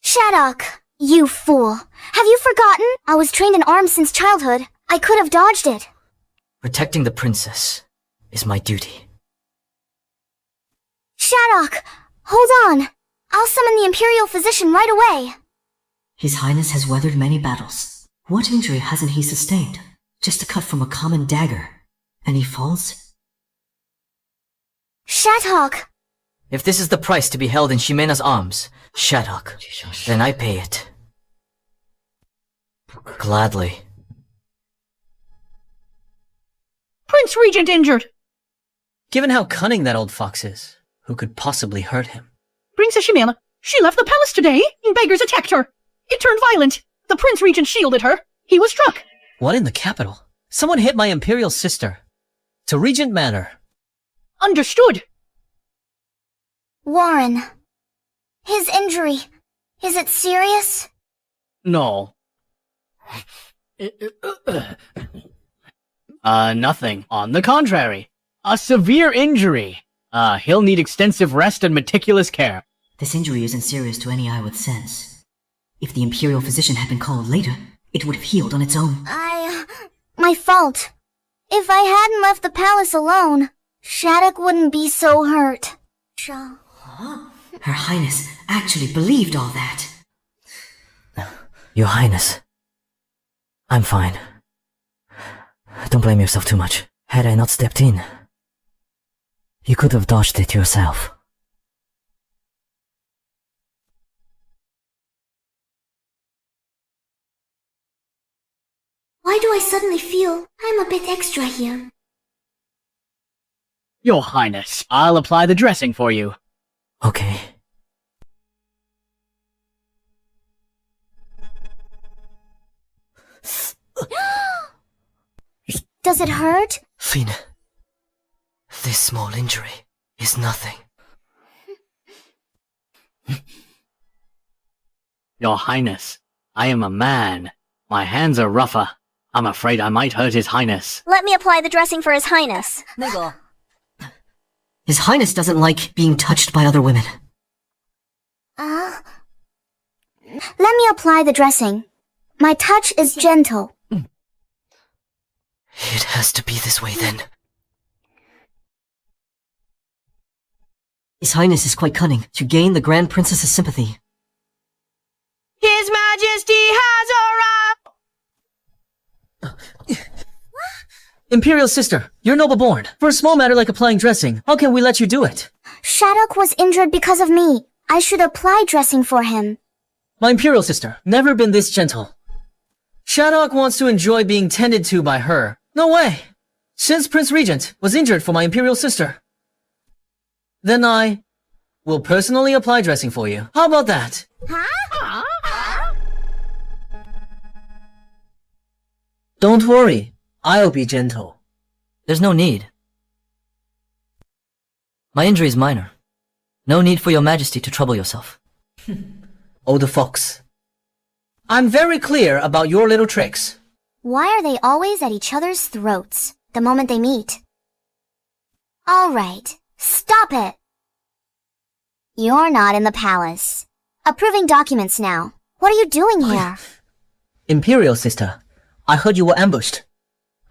A: Shatog, you fool. Have you forgotten? I was trained in arms since childhood. I could have dodged it.
D: Protecting the princess is my duty.
A: Shatog, hold on. I'll summon the Imperial Physician right away.
D: His Highness has weathered many battles. What injury hasn't he sustained? Just a cut from a common dagger. And he falls?
A: Shatog!
D: If this is the price to be held in Ximena's arms, Shatog, then I pay it. Gladly.
B: Prince Regent injured!
G: Given how cunning that old fox is, who could possibly hurt him?
B: Princess Ximena, she left the palace today, and beggars attacked her. It turned violent. The Prince Regent shielded her. He was struck.
G: What in the capital? Someone hit my Imperial sister. To Regent Manor.
B: Understood.
A: Warren. His injury. Is it serious?
E: No. Nothing. On the contrary. A severe injury. He'll need extensive rest and meticulous care.
D: This injury isn't serious to any eye with sense. If the Imperial Physician had been called later, it would have healed on its own.
A: My fault. If I hadn't left the palace alone, Shattuck wouldn't be so hurt.
D: Huh? Her Highness actually believed all that. Your Highness. I'm fine. Don't blame yourself too much. Had I not stepped in, you could have dodged it yourself.
A: Why do I suddenly feel I'm a bit extra here?
E: Your Highness, I'll apply the dressing for you.
D: Okay.
A: Does it hurt?
D: Fina, this small injury is nothing.
E: Your Highness, I am a man. My hands are rougher. I'm afraid I might hurt His Highness.
A: Let me apply the dressing for His Highness.
K: Nigel.
D: His Highness doesn't like being touched by other women.
A: Let me apply the dressing. My touch is gentle.
D: It has to be this way then. His Highness is quite cunning to gain the Grand Princess's sympathy.
F: His Majesty has arrived!
C: Imperial sister, you're noble born. For a small matter like applying dressing, how can we let you do it?
A: Shattuck was injured because of me. I should apply dressing for him.
C: My Imperial sister, never been this gentle. Shattuck wants to enjoy being tended to by her. No way! Since Prince Regent was injured for my Imperial sister. Then I will personally apply dressing for you. How about that? Don't worry, I'll be gentle.
D: There's no need. My injury is minor. No need for your majesty to trouble yourself.
C: Oh, the fox. I'm very clear about your little tricks.
A: Why are they always at each other's throats the moment they meet? Alright, stop it! You're not in the palace. Approving documents now. What are you doing here?
C: Imperial sister, I heard you were ambushed.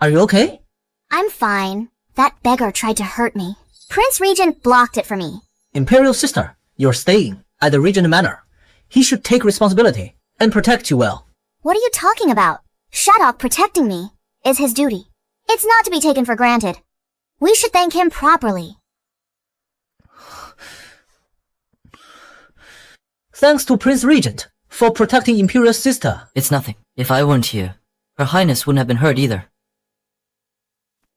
C: Are you okay?
A: I'm fine. That beggar tried to hurt me. Prince Regent blocked it for me.
C: Imperial sister, you're staying at the Regent Manor. He should take responsibility and protect you well.
A: What are you talking about? Shattuck protecting me is his duty. It's not to be taken for granted. We should thank him properly.
C: Thanks to Prince Regent for protecting Imperial sister.
D: It's nothing. If I weren't here, Her Highness wouldn't have been hurt either.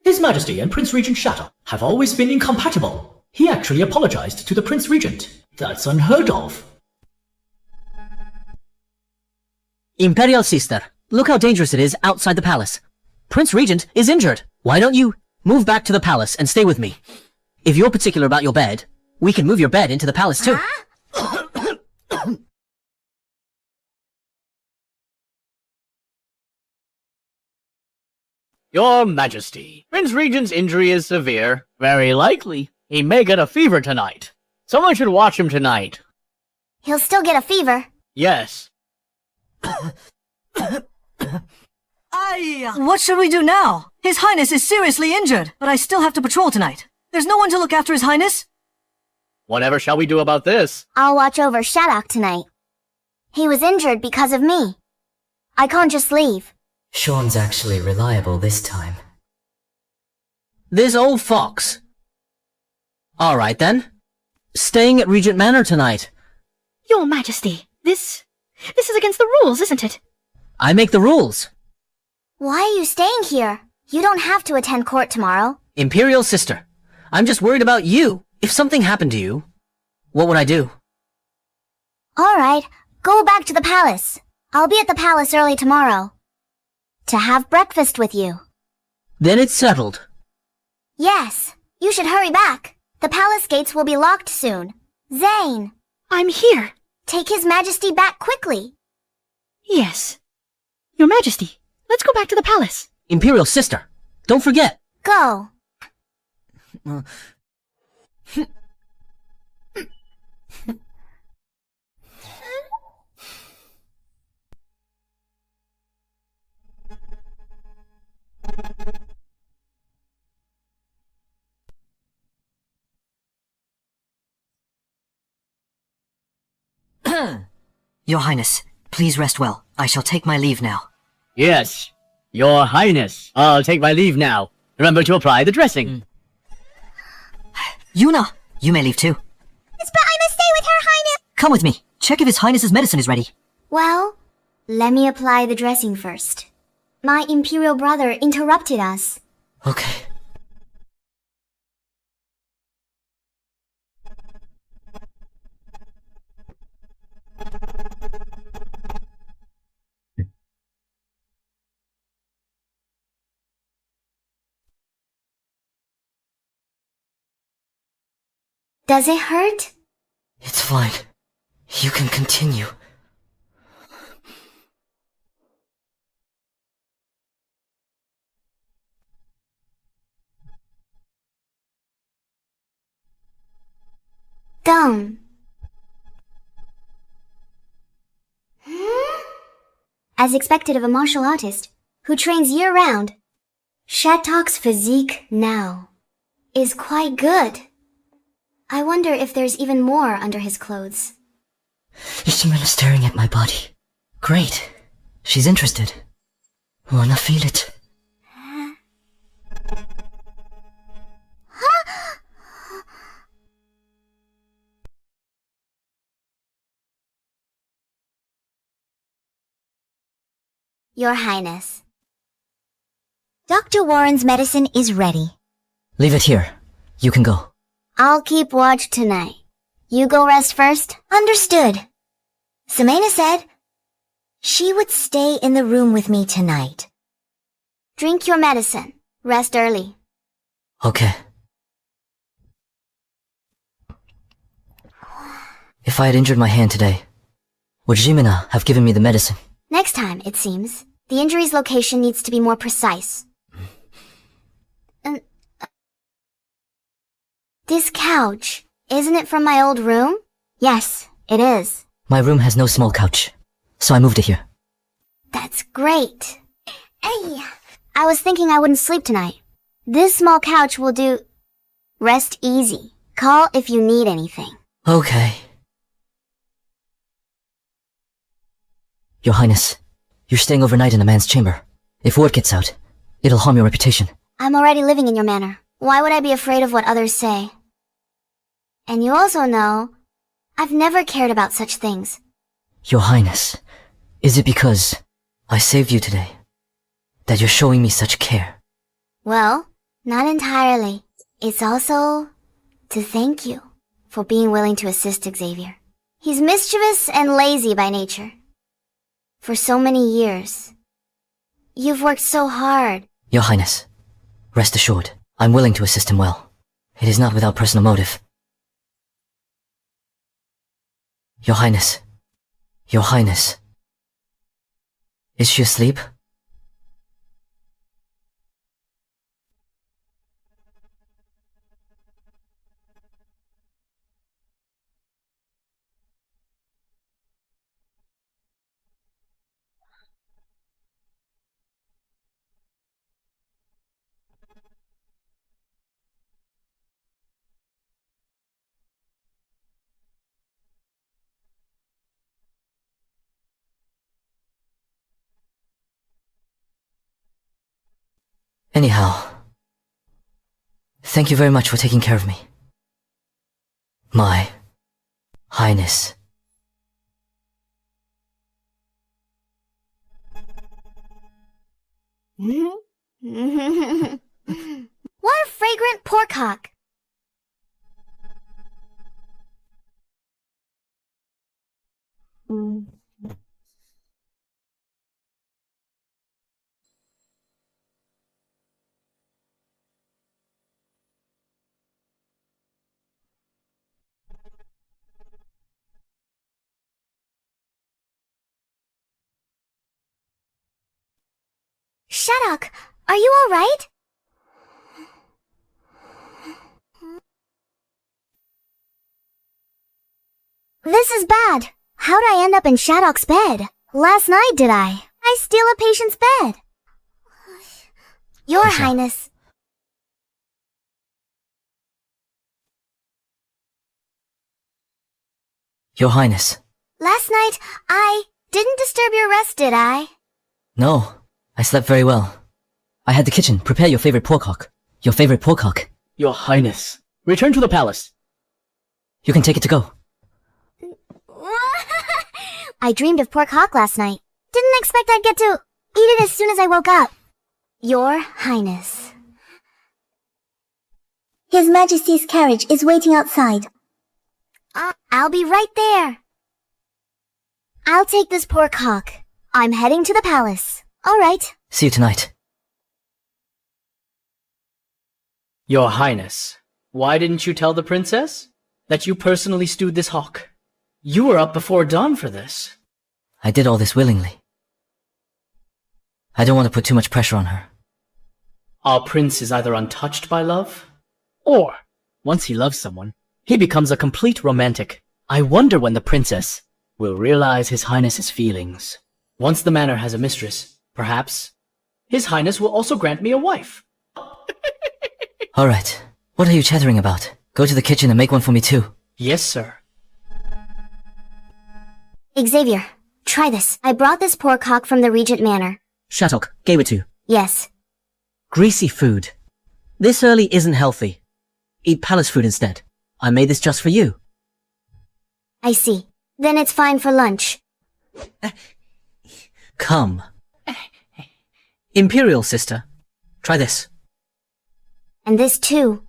H: His Majesty and Prince Regent Shattuck have always been incompatible. He actually apologized to the Prince Regent. That's unheard of.
C: Imperial sister, look how dangerous it is outside the palace. Prince Regent is injured. Why don't you move back to the palace and stay with me? If you're particular about your bed, we can move your bed into the palace too.
E: Your Majesty, Prince Regent's injury is severe. Very likely, he may get a fever tonight. Someone should watch him tonight.
A: He'll still get a fever.
E: Yes.
K: What should we do now? His Highness is seriously injured, but I still have to patrol tonight. There's no one to look after His Highness.
E: Whatever shall we do about this?
A: I'll watch over Shattuck tonight. He was injured because of me. I can't just leave.
D: Sean's actually reliable this time.
C: This old fox. Alright then. Staying at Regent Manor tonight.
J: Your Majesty, this is against the rules, isn't it?
C: I make the rules.
A: Why are you staying here? You don't have to attend court tomorrow.
C: Imperial sister, I'm just worried about you. If something happened to you, what would I do?
A: Alright, go back to the palace. I'll be at the palace early tomorrow. To have breakfast with you.
C: Then it's settled.
A: Yes, you should hurry back. The palace gates will be locked soon. Zane!
J: I'm here.
A: Take His Majesty back quickly.
J: Yes. Your Majesty, let's go back to the palace.
C: Imperial sister, don't forget.
A: Go.
K: Your Highness, please rest well. I shall take my leave now.
E: Yes. Your Highness, I'll take my leave now. Remember to apply the dressing.
K: Yuna, you may leave too.
A: But I must stay with Her Highness.
K: Come with me. Check if His Highness's medicine is ready.
A: Well, let me apply the dressing first. My Imperial brother interrupted us.
D: Okay.
A: Does it hurt?
D: It's fine. You can continue.
A: Dumb. As expected of a martial artist who trains year-round. Shatok's physique now is quite good. I wonder if there's even more under his clothes.
K: Ishimura staring at my body. Great. She's interested. Wanna feel it?
A: Your Highness. Dr. Warren's medicine is ready.
K: Leave it here. You can go.
A: I'll keep watch tonight. You go rest first? Understood. Sumena said she would stay in the room with me tonight. Drink your medicine. Rest early.
K: Okay. If I had injured my hand today, would Jimina have given me the medicine?
A: Next time, it seems, the injury's location needs to be more precise. This couch, isn't it from my old room? Yes, it is.
K: My room has no small couch, so I moved it here.
A: That's great. Hey, I was thinking I wouldn't sleep tonight. This small couch will do. Rest easy. Call if you need anything.
K: Okay. Your Highness, you're staying overnight in a man's chamber. If word gets out, it'll harm your reputation.
A: I'm already living in your manor. Why would I be afraid of what others say? And you also know, I've never cared about such things.
K: Your Highness, is it because I saved you today that you're showing me such care?
A: Well, not entirely. It's also to thank you for being willing to assist Xavier. He's mischievous and lazy by nature. For so many years. You've worked so hard.
K: Your Highness, rest assured, I'm willing to assist him well. It is not without personal motive. Your Highness. Your Highness. Is she asleep? Anyhow, thank you very much for taking care of me. My Highness.
A: What a fragrant porkhock! Shattuck, are you alright? This is bad. How'd I end up in Shattuck's bed? Last night, did I? I steal a patient's bed. Your Highness.
K: Your Highness.
A: Last night, I didn't disturb your rest, did I?
K: No, I slept very well. I had the kitchen prepare your favorite porkhock. Your favorite porkhock.
E: Your Highness, return to the palace.
K: You can take it to go.
A: I dreamed of porkhock last night. Didn't expect I'd get to eat it as soon as I woke up. Your Highness. His Majesty's carriage is waiting outside. I'll be right there. I'll take this porkhock. I'm heading to the palace. All right.
K: See you tonight.
B: Your Highness, why didn't you tell the princess that you personally stewed this hawk? You were up before dawn for this.
K: I did all this willingly. I don't want to put too much pressure on her.
B: Our prince is either untouched by love, or, once he loves someone, he becomes a complete romantic. I wonder when the princess will realize His Highness's feelings. Once the manor has a mistress, perhaps
H: His Highness will also grant me a wife.
D: Alright, what are you chattering about? Go to the kitchen and make one for me too.
H: Yes, sir.
A: Xavier, try this. I brought this pork hock from the Regent Manor.
C: Shattuck gave it to you.
A: Yes.
C: Greasy food. This early isn't healthy. Eat palace food instead. I made this just for you.
A: I see. Then it's fine for lunch.
C: Come. Imperial sister. Try this.
A: And this too.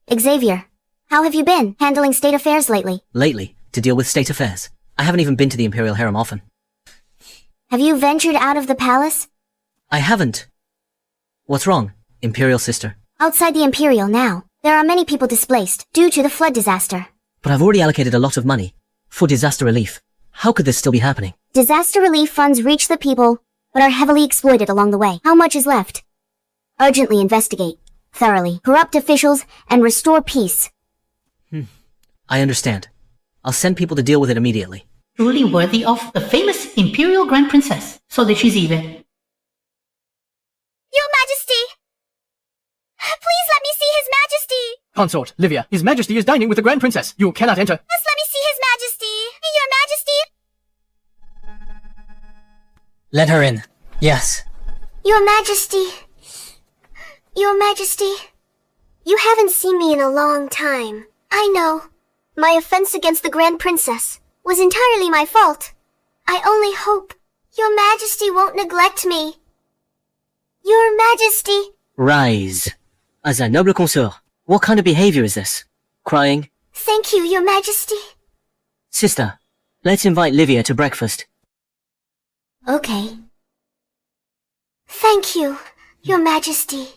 A: Xavier, how have you been handling state affairs lately?
C: Lately, to deal with state affairs. I haven't even been to the Imperial Harem often.
A: Have you ventured out of the palace?
C: I haven't. What's wrong, Imperial sister?
A: Outside the Imperial now, there are many people displaced due to the flood disaster.
C: But I've already allocated a lot of money for disaster relief. How could this still be happening?
A: Disaster relief funds reach the people, but are heavily exploited along the way. How much is left? Urgently investigate, thoroughly, corrupt officials, and restore peace.
C: I understand. I'll send people to deal with it immediately.
B: Truly worthy of the famous Imperial Grand Princess, so that she's even.
A: Your Majesty! Please let me see His Majesty!
H: Consort, Livia, His Majesty is dining with the Grand Princess. You cannot enter.
A: Just let me see His Majesty! Your Majesty!
C: Let her in. Yes.
A: Your Majesty! Your Majesty! You haven't seen me in a long time. I know. My offense against the Grand Princess was entirely my fault. I only hope Your Majesty won't neglect me. Your Majesty!
C: Rise. As a noble consort, what kind of behavior is this? Crying?
A: Thank you, Your Majesty.
C: Sister, let's invite Livia to breakfast.
A: Okay. Thank you, Your Majesty.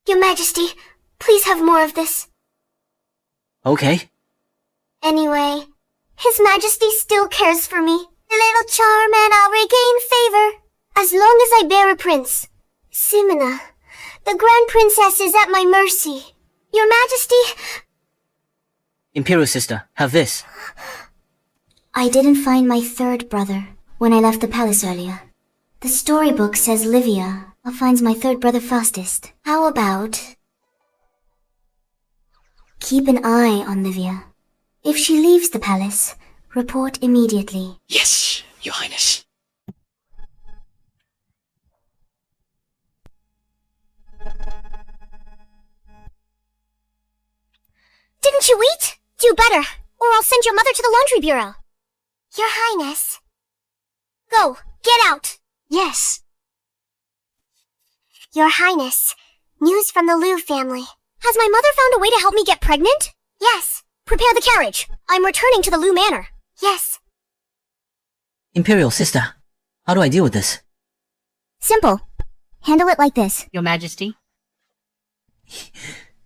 A: Your Majesty, please have more of this.
C: Okay.
A: Anyway, His Majesty still cares for me. A little charm and I'll regain favor. As long as I bear a prince. Simina, the Grand Princess is at my mercy. Your Majesty...
C: Imperial sister, have this.
A: I didn't find my third brother when I left the palace earlier. The storybook says Livia finds my third brother fastest. How about... keep an eye on Livia. If she leaves the palace, report immediately.
E: Yes, Your Highness.
A: Didn't you eat? Do better, or I'll send your mother to the laundry bureau. Your Highness. Go, get out. Yes. Your Highness, news from the Liu family. Has my mother found a way to help me get pregnant? Yes. Prepare the carriage. I'm returning to the Liu Manor. Yes.
C: Imperial sister, how do I deal with this?
A: Simple. Handle it like this.
B: Your Majesty.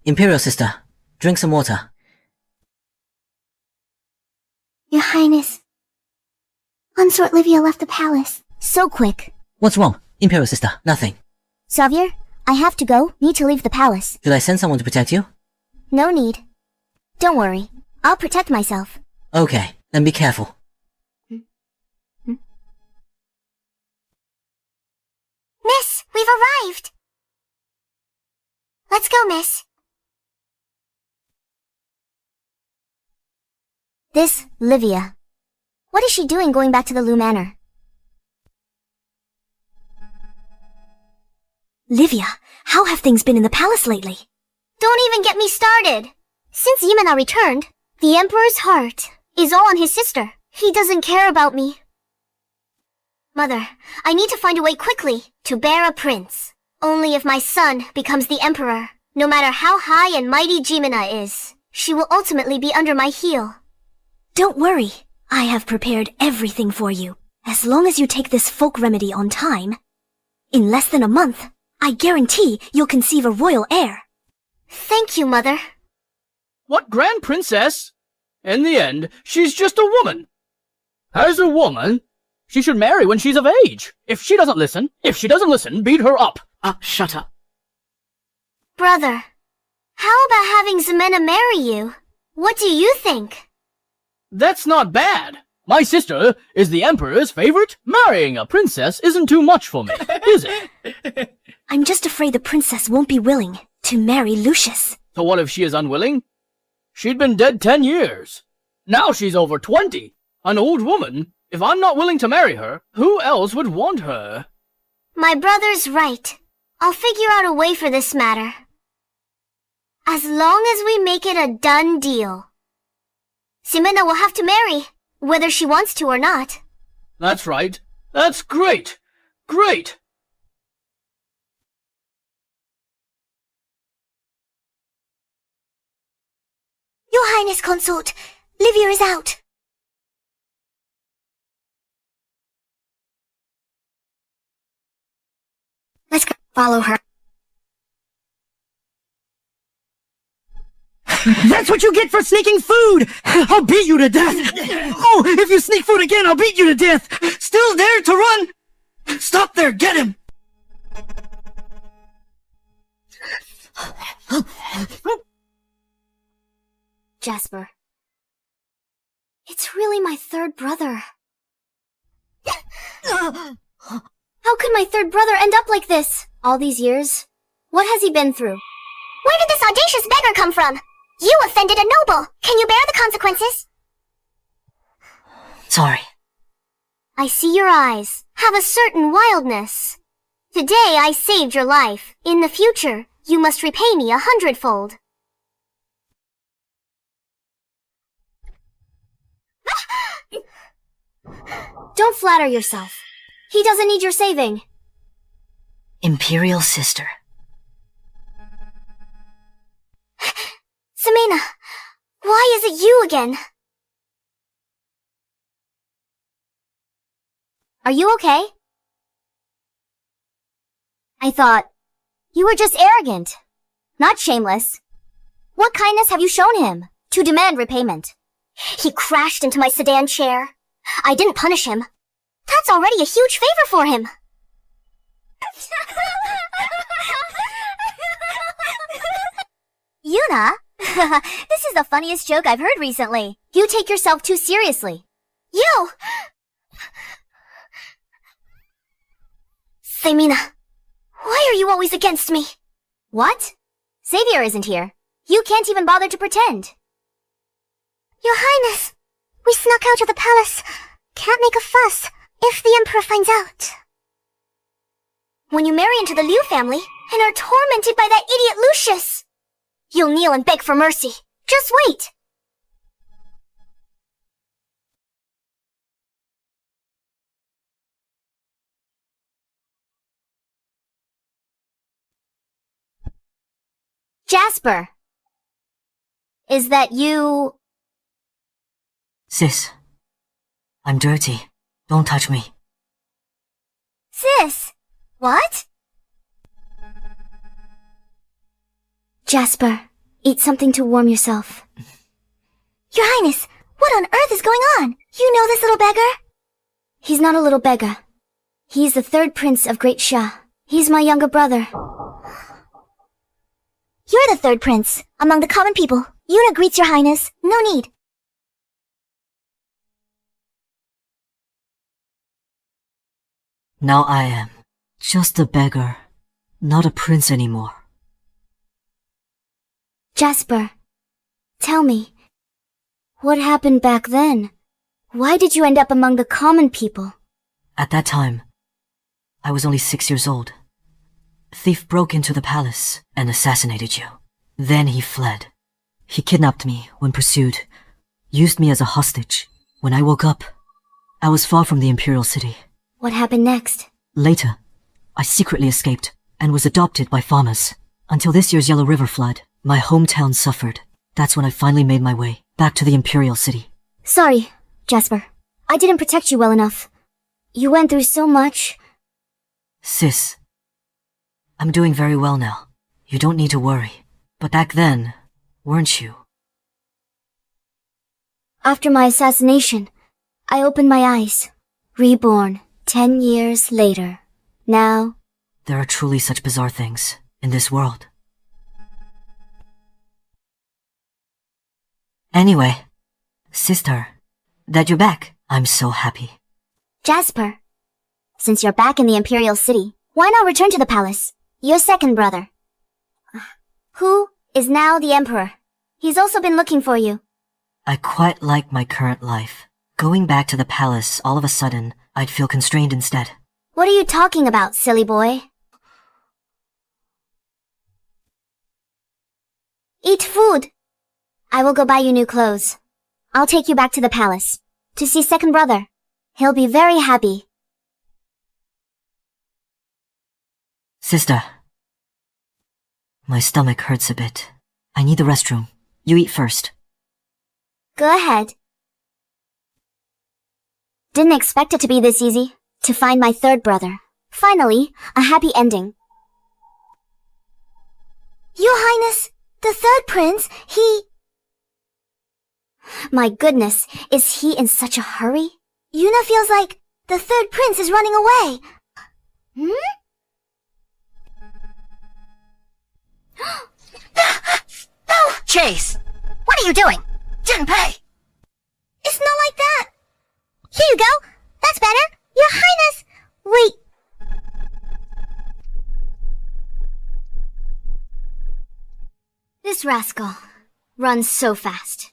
C: Imperial sister, drink some water.
A: Your Highness. Consort Livia left the palace. So quick.
C: What's wrong? Imperial sister, nothing.
A: Xavier, I have to go. Need to leave the palace.
C: Should I send someone to protect you?
A: No need. Don't worry. I'll protect myself.
C: Okay, then be careful.
A: Miss, we've arrived. Let's go, miss. This, Livia. What is she doing going back to the Liu Manor? Livia, how have things been in the palace lately? Don't even get me started. Since Yimena returned, the Emperor's heart is all on his sister. He doesn't care about me. Mother, I need to find a way quickly to bear a prince. Only if my son becomes the Emperor, no matter how high and mighty Jimena is, she will ultimately be under my heel. Don't worry. I have prepared everything for you. As long as you take this folk remedy on time, in less than a month, I guarantee you'll conceive a royal heir. Thank you, Mother.
E: What Grand Princess? In the end, she's just a woman. As a woman, she should marry when she's of age. If she doesn't listen, beat her up.
B: Shut up.
A: Brother, how about having Ximena marry you? What do you think?
E: That's not bad. My sister is the Emperor's favorite. Marrying a princess isn't too much for me, is it?
A: I'm just afraid the princess won't be willing to marry Lucius.
E: So what if she is unwilling? She'd been dead 10 years. Now she's over 20. An old woman. If I'm not willing to marry her, who else would want her?
A: My brother's right. I'll figure out a way for this matter. As long as we make it a done deal. Ximena will have to marry, whether she wants to or not.
E: That's right. That's great. Great.
A: Your Highness Consort, Livia is out. Let's go follow her.
I: That's what you get for sneaking food! I'll beat you to death! Oh, if you sneak food again, I'll beat you to death! Still dare to run? Stop there, get him!
A: Jasper. It's really my third brother. How could my third brother end up like this? All these years? What has he been through? Where did this audacious beggar come from? You offended a noble! Can you bear the consequences?
K: Sorry.
A: I see your eyes have a certain wildness. Today I saved your life. In the future, you must repay me 100-fold. Don't flatter yourself. He doesn't need your saving.
K: Imperial sister.
A: Ximena, why is it you again? Are you okay? I thought you were just arrogant, not shameless. What kindness have you shown him to demand repayment? He crashed into my sedan chair. I didn't punish him. That's already a huge favor for him. Yuna, this is the funniest joke I've heard recently. You take yourself too seriously. You! Ximena, why are you always against me? What? Xavier isn't here. You can't even bother to pretend. Your Highness, we snuck out of the palace. Can't make a fuss if the Emperor finds out. When you marry into the Liu family and are tormented by that idiot Lucius, you'll kneel and beg for mercy. Just wait. Jasper, is that you?
K: Sis, I'm dirty. Don't touch me.
A: Sis, what? Jasper, eat something to warm yourself. Your Highness, what on earth is going on? You know this little beggar? He's not a little beggar. He's the third prince of Great Sha. He's my younger brother. You're the third prince among the common people. Yuna greets your Highness. No need.
K: Now I am just a beggar, not a prince anymore.
A: Jasper, tell me, what happened back then? Why did you end up among the common people?
K: At that time, I was only 6 years old. A thief broke into the palace and assassinated you. Then he fled. He kidnapped me when pursued, used me as a hostage. When I woke up, I was far from the Imperial City.
A: What happened next?
K: Later, I secretly escaped and was adopted by farmers. Until this year's Yellow River flood, my hometown suffered. That's when I finally made my way back to the Imperial City.
A: Sorry, Jasper. I didn't protect you well enough. You went through so much.
K: Sis, I'm doing very well now. You don't need to worry. But back then, weren't you?
A: After my assassination, I opened my eyes. Reborn 10 years later. Now,
K: there are truly such bizarre things in this world. Anyway, sister, that you're back. I'm so happy.
A: Jasper, since you're back in the Imperial City, why not return to the palace? Your second brother, who is now the Emperor. He's also been looking for you.
K: I quite like my current life. Going back to the palace all of a sudden, I'd feel constrained instead.
A: What are you talking about, silly boy? Eat food. I will go buy you new clothes. I'll take you back to the palace to see second brother. He'll be very happy.
K: Sister. My stomach hurts a bit. I need the restroom. You eat first.
A: Go ahead. Didn't expect it to be this easy. To find my third brother. Finally, a happy ending. Your Highness, the third prince, he... My goodness, is he in such a hurry? Yuna feels like the third prince is running away. Hmm?
F: No! Chase! What are you doing? Junpei!
A: It's not like that. Here you go. That's better. Your Highness! Wait. This rascal runs so fast.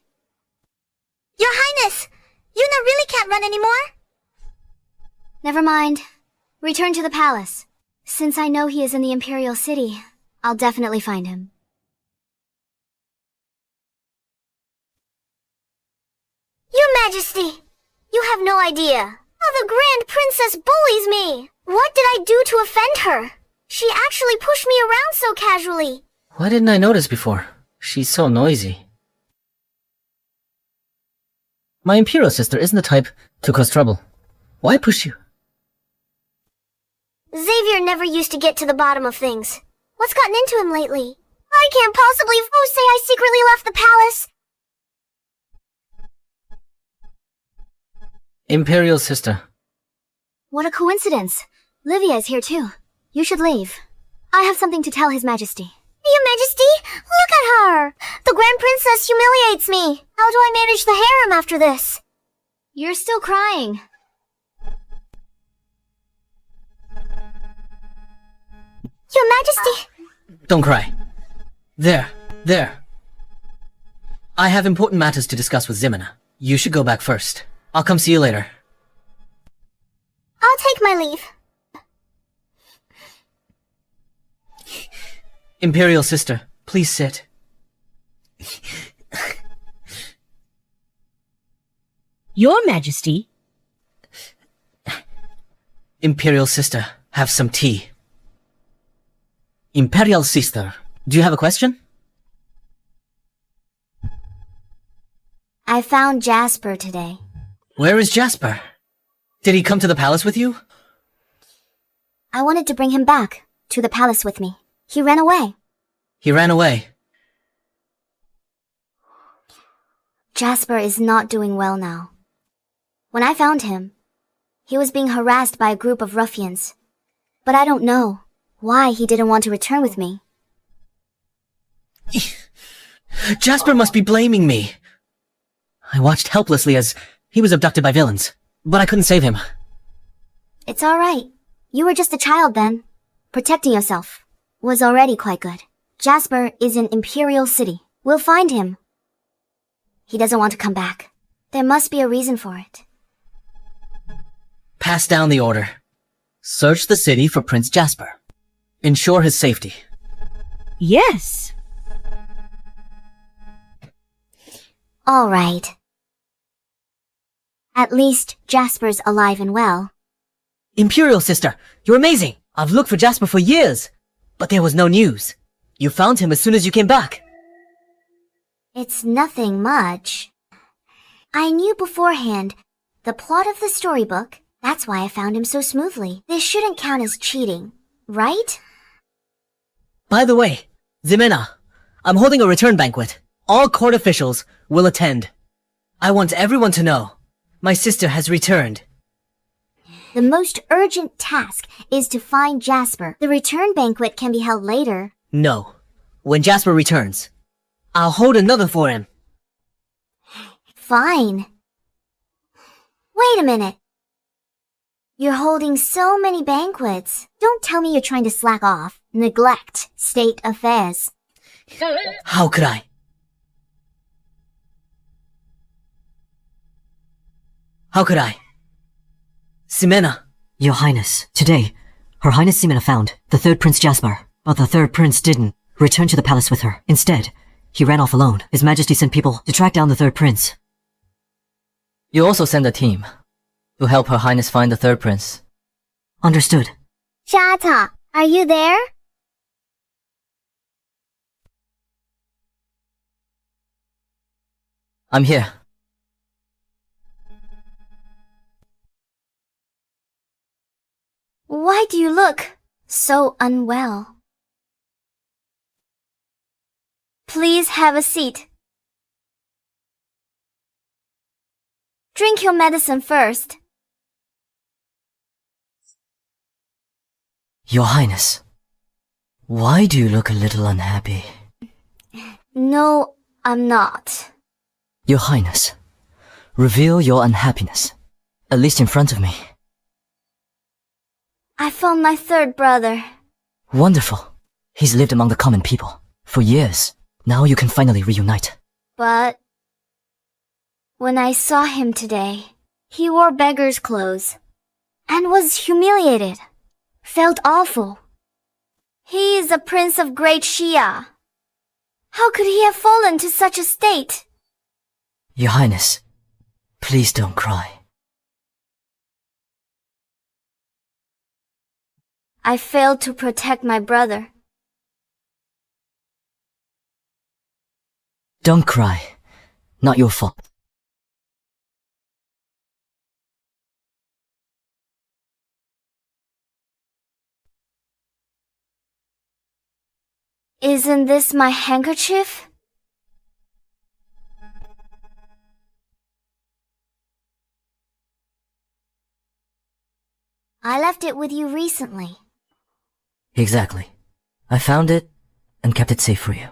A: Your Highness! Yuna really can't run anymore? Never mind. Return to the palace. Since I know he is in the Imperial City, I'll definitely find him. Your Majesty! You have no idea. How the Grand Princess bullies me! What did I do to offend her? She actually pushed me around so casually.
G: Why didn't I notice before? She's so noisy. My Imperial sister isn't the type to cause trouble. Why push you?
A: Xavier never used to get to the bottom of things. What's gotten into him lately? I can't possibly say I secretly left the palace.
G: Imperial sister.
A: What a coincidence. Livia is here too. You should leave. I have something to tell His Majesty. Your Majesty, look at her! The Grand Princess humiliates me. How do I manage the harem after this? You're still crying. Your Majesty!
G: Don't cry. There. I have important matters to discuss with Ximena. You should go back first. I'll come see you later.
A: I'll take my leave.
G: Imperial sister, please sit.
B: Your Majesty.
G: Imperial sister, have some tea. Imperial sister, do you have a question?
A: I found Jasper today.
G: Where is Jasper? Did he come to the palace with you?
A: I wanted to bring him back to the palace with me. He ran away.
G: He ran away.
A: Jasper is not doing well now. When I found him, he was being harassed by a group of ruffians. But I don't know why he didn't want to return with me.
G: Jasper must be blaming me. I watched helplessly as he was abducted by villains, but I couldn't save him.
A: It's alright. You were just a child then. Protecting yourself was already quite good. Jasper is in Imperial City. We'll find him. He doesn't want to come back. There must be a reason for it.
G: Pass down the order. Search the city for Prince Jasper. Ensure his safety.
B: Yes.
A: Alright. At least Jasper's alive and well.
C: Imperial sister, you're amazing! I've looked for Jasper for years, but there was no news. You found him as soon as you came back.
A: It's nothing much. I knew beforehand the plot of the storybook. That's why I found him so smoothly. This shouldn't count as cheating, right?
C: By the way, Ximena, I'm holding a return banquet. All court officials will attend. I want everyone to know my sister has returned.
A: The most urgent task is to find Jasper. The return banquet can be held later.
C: No. When Jasper returns, I'll hold another for him.
A: Fine. Wait Wait a minute. You're holding so many banquets. Don't tell me you're trying to slack off, neglect state affairs.
G: How could I? How could I? Ximena.
K: Your Highness, today, Her Highness Ximena found the third Prince Jasper, but the third prince didn't return to the palace with her. Instead, he ran off alone. His Majesty sent people to track down the third prince.
C: You also send a team to help Her Highness find the third prince.
K: Understood.
A: Shata, are you there?
C: I'm here.
A: Why do you look so unwell? Please have a seat. Drink your medicine first.
K: Your Highness, why do you look a little unhappy?
A: No, I'm not.
K: Your Highness, reveal your unhappiness, at least in front of me.
A: I found my third brother.
K: Wonderful. He's lived among the common people for years. Now you can finally reunite.
A: But when I saw him today, he wore beggar's clothes and was humiliated. Felt awful. He is a prince of great Shia. How could he have fallen to such a state?
K: Your Highness, please don't cry.
A: I failed to protect my brother.
K: Don't cry. Not your fault.
A: Isn't this my handkerchief? I left it with you recently.
K: Exactly. I found it and kept it safe for you.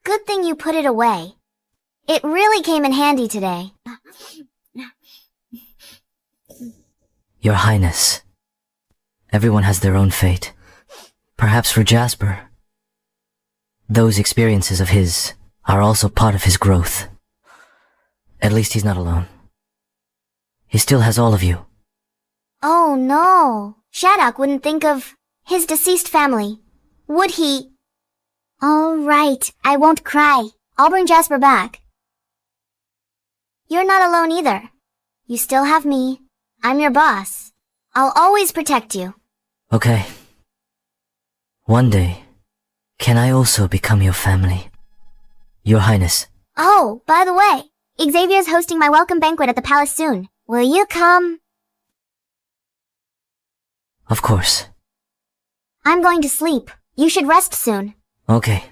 A: Good thing you put it away. It really came in handy today.
K: Your Highness, everyone has their own fate. Perhaps for Jasper, those experiences of his are also part of his growth. At least he's not alone. He still has all of you.
A: Oh no, Shattuck wouldn't think of his deceased family, would he? All right, I won't cry. I'll bring Jasper back. You're not alone either. You still have me. I'm your boss. I'll always protect you.
K: Okay. One day, can I also become your family? Your Highness.
A: Oh, by the way, Xavier's hosting my welcome banquet at the palace soon. Will you come?
K: Of course.
A: I'm going to sleep. You should rest soon.
K: Okay.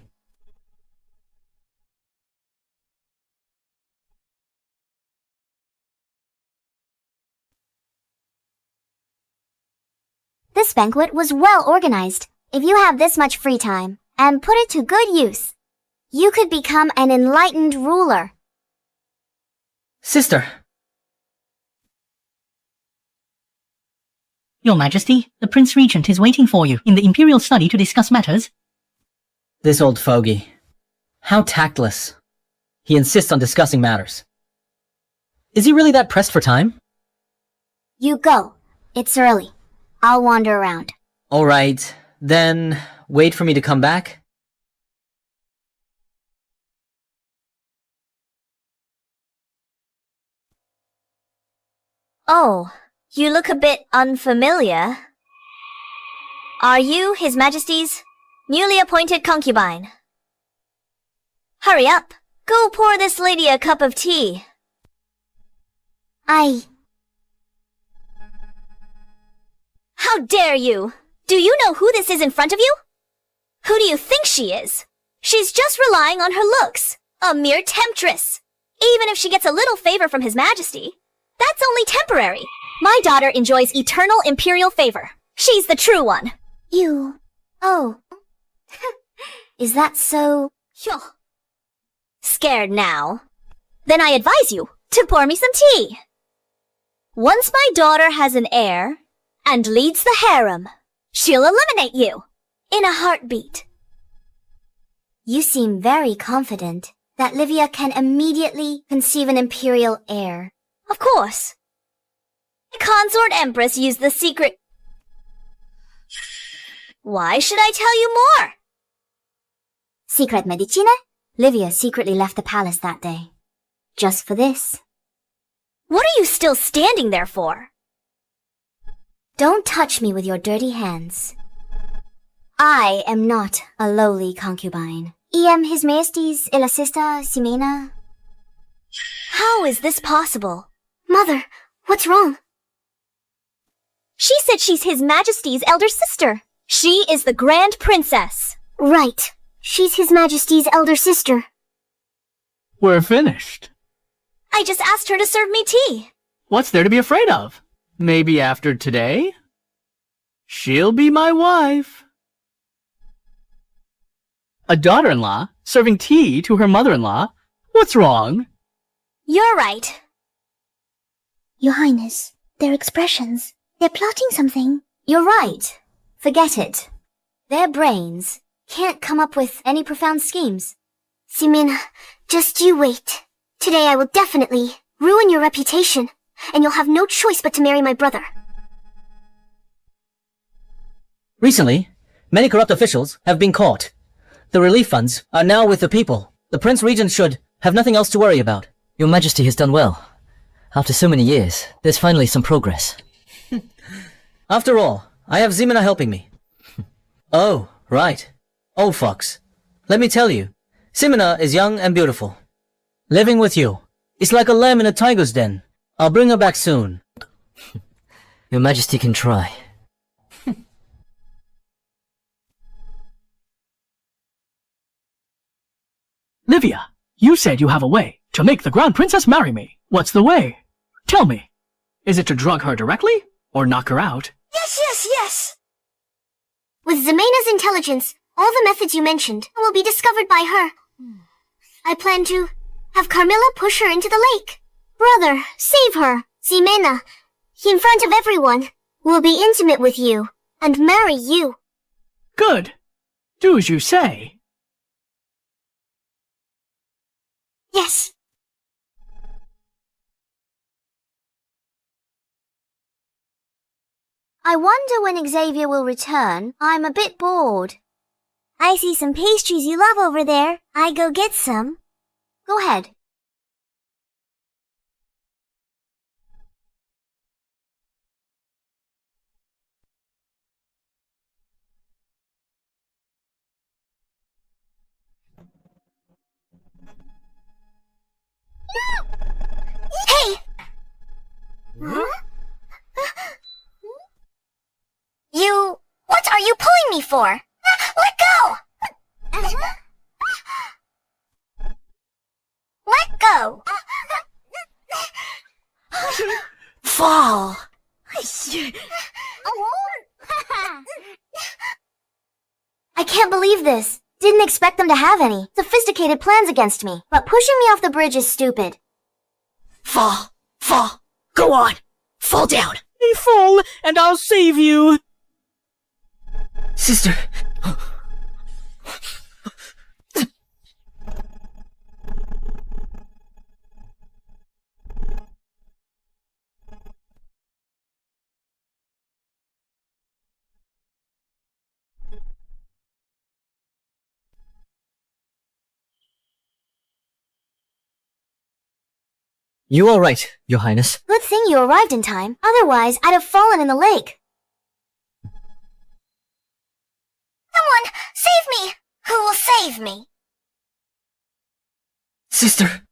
A: This banquet was well organized. If you have this much free time and put it to good use, you could become an enlightened ruler.
G: Sister.
B: Your Majesty, the Prince Regent is waiting for you in the Imperial study to discuss matters.
G: This old fogey. How tactless. He insists on discussing matters. Is he really that pressed for time?
A: You go. It's early. I'll wander around.
G: All right, then wait for me to come back.
A: Oh, you look a bit unfamiliar. Are you His Majesty's newly appointed concubine? Hurry up. Go pour this lady a cup of tea. How dare you? Do you know who this is in front of you? Who do you think she is? She's just relying on her looks. A mere temptress. Even if she gets a little favor from His Majesty, that's only temporary. My daughter enjoys eternal imperial favor. She's the true one. You... Oh. Is that so... Scared now? Then I advise you to pour me some tea.
J: Once my daughter has an heir and leads the harem, she'll eliminate you in a heartbeat.
A: You seem very confident that Livia can immediately conceive an imperial heir.
J: Of course. The consort empress used the secret. Why should I tell you more?
A: Secret Medicina? Livia secretly left the palace that day. Just for this.
J: What are you still standing there for?
A: Don't touch me with your dirty hands. I am not a lowly concubine. I am His Majesty's Illa Sister Ximena.
J: How is this possible?
A: Mother, what's wrong?
J: She said she's His Majesty's elder sister. She is the Grand Princess.
A: Right. She's His Majesty's elder sister.
E: We're finished.
J: I just asked her to serve me tea.
E: What's there to be afraid of? Maybe after today, she'll be my wife. A daughter-in-law serving tea to her mother-in-law? What's wrong?
J: You're right.
A: Your Highness, their expressions. They're plotting something. You're right. Forget it. Their brains can't come up with any profound schemes. Ximena, just you wait. Today I will definitely ruin your reputation, and you'll have no choice but to marry my brother.
C: Recently, many corrupt officials have been caught. The relief funds are now with the people. The Prince Regent should have nothing else to worry about.
D: Your Majesty has done well. After so many years, there's finally some progress.
C: After all, I have Ximena helping me. Oh, right. Old fox. Let me tell you, Ximena is young and beautiful. Living with you is like a lamb in a tiger's den. I'll bring her back soon.
D: Your Majesty can try.
E: Livia, you said you have a way to make the Grand Princess marry me. What's the way? Tell me. Is it to drug her directly or knock her out?
A: Yes! With Ximena's intelligence, all the methods you mentioned will be discovered by her. I plan to have Carmilla push her into the lake. Brother, save her. Ximena, in front of everyone, will be intimate with you and marry you.
E: Good. Do as you say.
A: Yes. I wonder when Xavier will return. I'm a bit bored. I see some pastries you love over there. I go get some. Go ahead. Hey! What are you pulling me for? Let go! Let go! Fall! I can't believe this. Didn't expect them to have any sophisticated plans against me. But pushing me off the bridge is stupid.
F: Fall. Go on. Fall down.
H: You fall, and I'll save you.
C: Sister. You all right, Your Highness?
A: Good thing you arrived in time. Otherwise, I'd have fallen in the lake. Someone, save me! Who will save me?
C: Sister.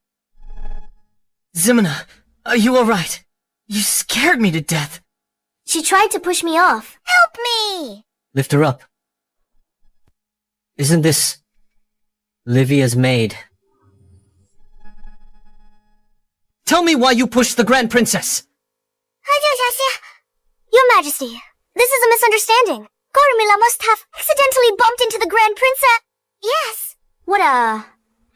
C: Ximena, are you all right? You scared me to death.
A: She tried to push me off. Help me!
C: Lift her up. Isn't this Livia's maid? Tell me why you pushed the Grand Princess!
A: Your Majesty, this is a misunderstanding. Carmilla must have accidentally bumped into the Grand Princess. Yes. What a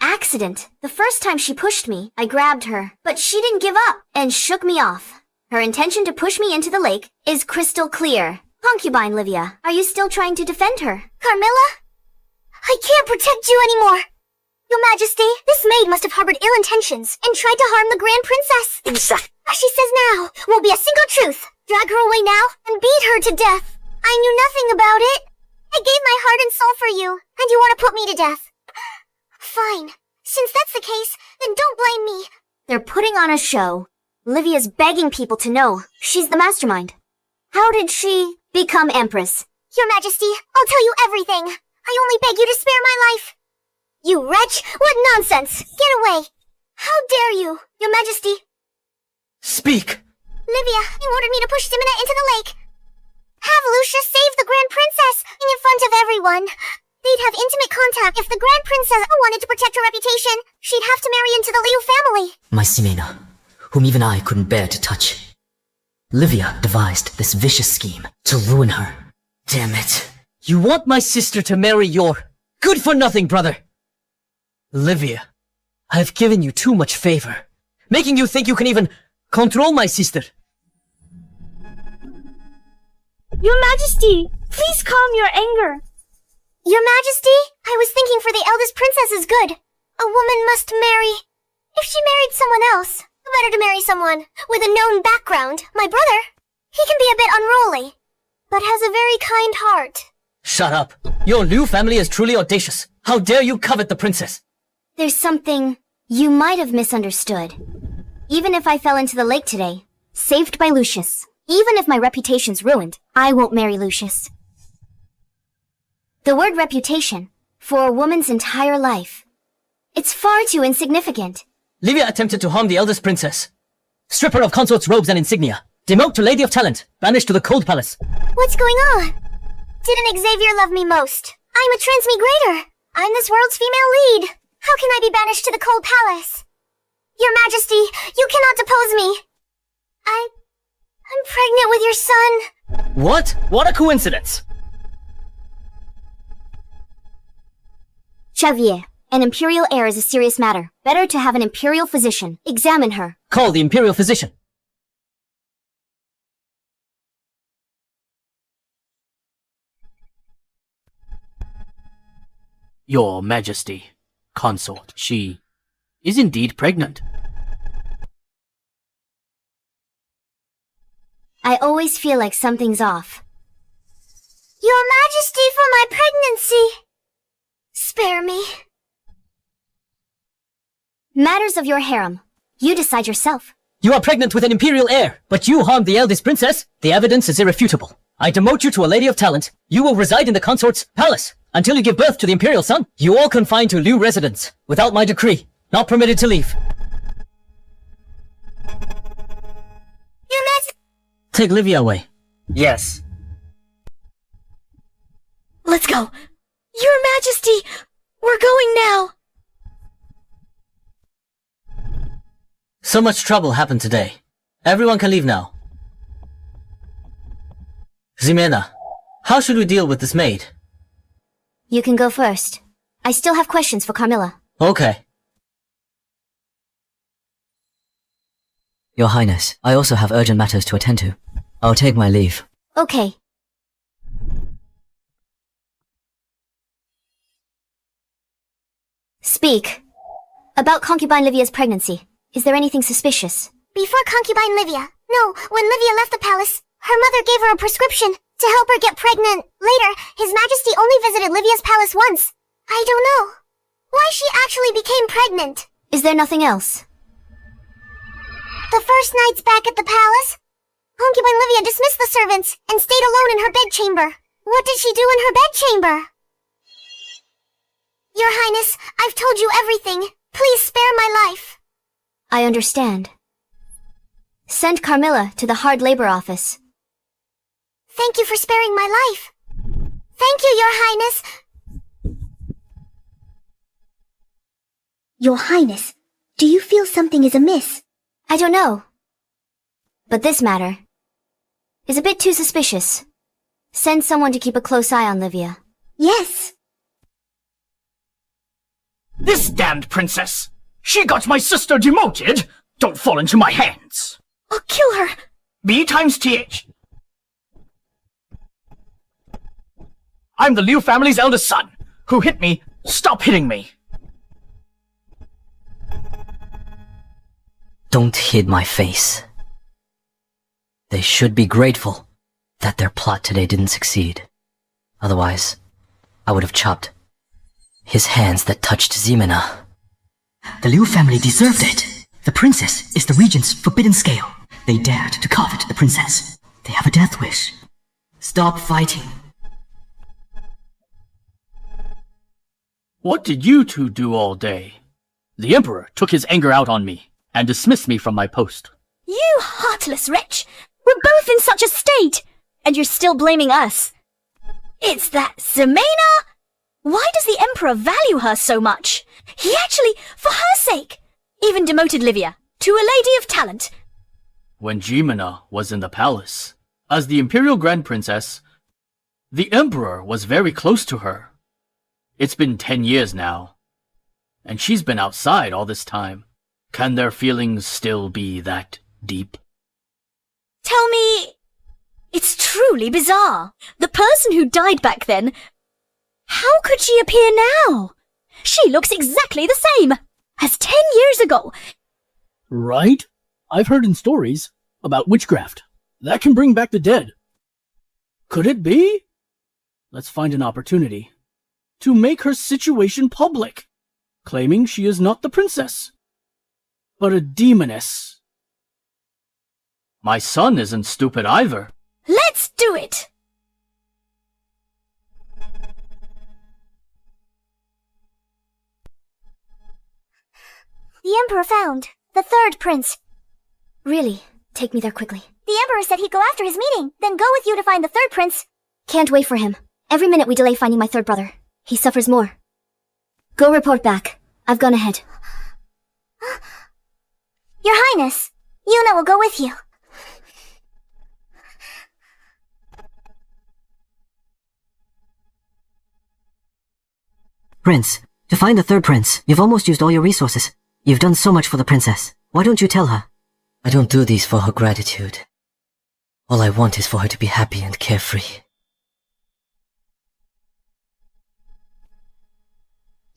A: accident. The first time she pushed me, I grabbed her, but she didn't give up and shook me off. Her intention to push me into the lake is crystal clear. Concubine Livia, are you still trying to defend her? Carmilla? I can't protect you anymore. Your Majesty, this maid must have harbored ill intentions and tried to harm the Grand Princess. As she says now, will be a single truth. Drag her away now and beat her to death. I knew nothing about it. I gave my heart and soul for you, and you want to put me to death. Fine. Since that's the case, then don't blame me. They're putting on a show. Livia's begging people to know she's the mastermind. How did she become Empress? Your Majesty, I'll tell you everything. I only beg you to spare my life. You wretch! What nonsense! Get away! How dare you, Your Majesty?
C: Speak!
A: Livia, you ordered me to push Ximena into the lake. Have Lucius save the Grand Princess in front of everyone. They'd have intimate contact if the Grand Princess wanted to protect her reputation. She'd have to marry into the Liu family.
D: My Ximena, whom even I couldn't bear to touch. Livia devised this vicious scheme to ruin her. Damn it.
C: You want my sister to marry your good-for-nothing brother? Livia, I have given you too much favor, making you think you can even control my sister.
J: Your Majesty, please calm your anger.
A: Your Majesty, I was thinking for the eldest princess is good. A woman must marry. If she married someone else, better to marry someone with a known background. My brother, he can be a bit unruly, but has a very kind heart.
C: Shut up. Your Liu family is truly audacious. How dare you covet the princess?
A: There's something you might have misunderstood. Even if I fell into the lake today, saved by Lucius, even if my reputation's ruined, I won't marry Lucius. The word reputation, for a woman's entire life, it's far too insignificant.
C: Livia attempted to harm the eldest princess. Strip her of consort's robes and insignia. Demote to Lady of Talent. Banish to the Cold Palace.
A: What's going on? Didn't Xavier love me most? I'm a transmigrator. I'm this world's female lead. How can I be banished to the Cold Palace? Your Majesty, you cannot depose me. I'm pregnant with your son.
C: What? What a coincidence!
A: Xavier, an imperial heir is a serious matter. Better to have an imperial physician examine her.
C: Call the imperial physician.
E: Your Majesty, consort, she is indeed pregnant.
A: I always feel like something's off. Your Majesty, for my pregnancy! Spare me. Matters of your harem. You decide yourself.
C: You are pregnant with an imperial heir, but you harmed the eldest princess. The evidence is irrefutable. I demote you to a Lady of Talent. You will reside in the consort's palace until you give birth to the imperial son. You all confined to Liu residence, without my decree, not permitted to leave.
A: Your Majesty!
C: Take Livia away.
G: Yes.
J: Let's go. Your Majesty, we're going now.
C: So much trouble happened today. Everyone can leave now. Ximena, how should we deal with this maid?
A: You can go first. I still have questions for Carmilla.
C: Okay.
D: Your Highness, I also have urgent matters to attend to. I'll take my leave.
A: Okay. Speak. About concubine Livia's pregnancy. Is there anything suspicious? Before concubine Livia. No, when Livia left the palace, her mother gave her a prescription to help her get pregnant. Later, His Majesty only visited Livia's palace once. I don't know why she actually became pregnant. Is there nothing else? The first nights back at the palace, concubine Livia dismissed the servants and stayed alone in her bedchamber. What did she do in her bedchamber? Your Highness, I've told you everything. Please spare my life. I understand. Send Carmilla to the hard labor office. Thank you for sparing my life. Thank you, Your Highness. Your Highness, do you feel something is amiss? I don't know. But this matter is a bit too suspicious. Send someone to keep a close eye on Livia. Yes.
E: This damned princess! She got my sister demoted! Don't fall into my hands!
J: I'll kill her.
E: B times TH. I'm the Liu family's eldest son. Who hit me? Stop hitting me.
K: Don't hid my face. They should be grateful that their plot today didn't succeed. Otherwise, I would have chopped his hands that touched Ximena.
D: The Liu family deserved it. The princess is the regent's forbidden scale. They dared to covet the princess. They have a death wish. Stop fighting.
E: What did you two do all day? The Emperor took his anger out on me and dismissed me from my post.
J: You heartless wretch! We're both in such a state! And you're still blaming us. It's that Ximena! Why does the Emperor value her so much? He actually, for her sake, even demoted Livia to a lady of talent.
E: When Ximena was in the palace, as the Imperial Grand Princess, the Emperor was very close to her. It's been 10 years now, and she's been outside all this time. Can their feelings still be that deep?
J: Tell me... It's truly bizarre. The person who died back then... How could she appear now? She looks exactly the same as 10 years ago.
E: Right? I've heard in stories about witchcraft. That can bring back the dead. Could it be? Let's find an opportunity to make her situation public, claiming she is not the princess, but a demoness. My son isn't stupid either.
J: Let's do it!
A: The Emperor found the third prince. Really, take me there quickly. The Emperor said he'd go after his meeting, then go with you to find the third prince. Can't wait for him. Every minute we delay finding my third brother, he suffers more. Go report back. I've gone ahead. Your Highness, Yuna will go with you.
K: Prince, to find the third prince, you've almost used all your resources. You've done so much for the princess. Why don't you tell her? I don't do these for her gratitude. All I want is for her to be happy and carefree.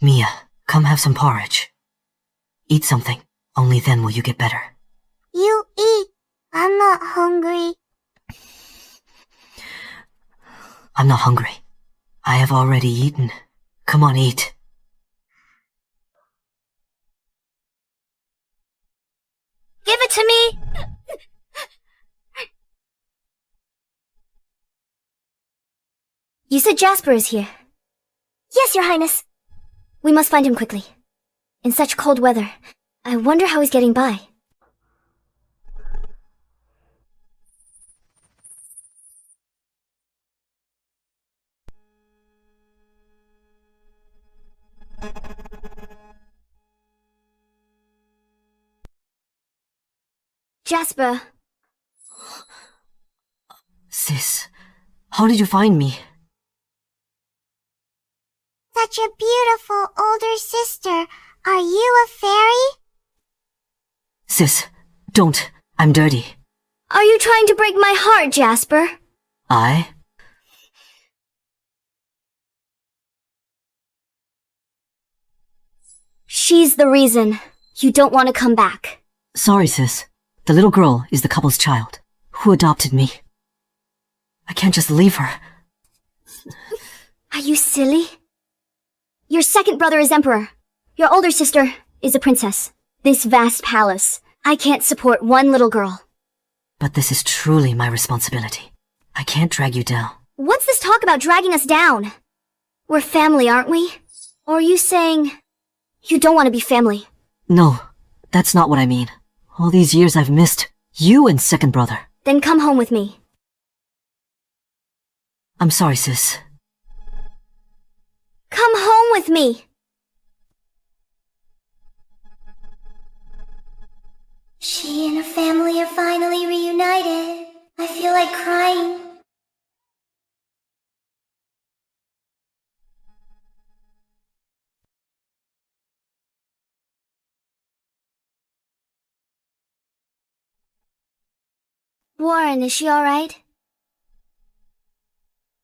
K: Mia, come have some porridge. Eat something. Only then will you get better.
A: You eat. I'm not hungry.
K: I'm not hungry. I have already eaten. Come on, eat.
A: Give it to me! You said Jasper is here. Yes, Your Highness. We must find him quickly. In such cold weather, I wonder how he's getting by. Jasper.
K: Sis, how did you find me?
A: Such a beautiful older sister. Are you a fairy?
K: Sis, don't. I'm dirty.
A: Are you trying to break my heart, Jasper?
K: I?
A: She's the reason you don't want to come back.
K: Sorry, sis. The little girl is the couple's child, who adopted me. I can't just leave her.
A: Are you silly? Your second brother is emperor. Your older sister is a princess. This vast palace, I can't support one little girl.
K: But this is truly my responsibility. I can't drag you down.
A: What's this talk about dragging us down? We're family, aren't we? Or are you saying you don't want to be family?
K: No, that's not what I mean. All these years I've missed you and second brother.
A: Then come home with me.
K: I'm sorry, sis.
A: Come home with me. She and her family are finally reunited. I feel like crying. Warren, is she alright?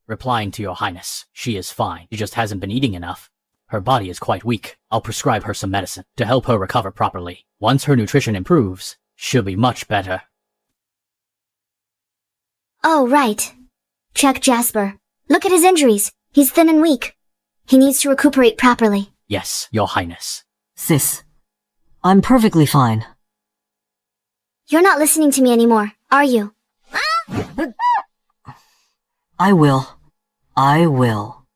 E: Replying to your highness, she is fine. She just hasn't been eating enough. Her body is quite weak. I'll prescribe her some medicine to help her recover properly. Once her nutrition improves, she'll be much better.
A: Oh, right. Check Jasper. Look at his injuries. He's thin and weak. He needs to recuperate properly.
E: Yes, your highness.
K: Sis, I'm perfectly fine.
A: You're not listening to me anymore, are you?
K: I will. I will.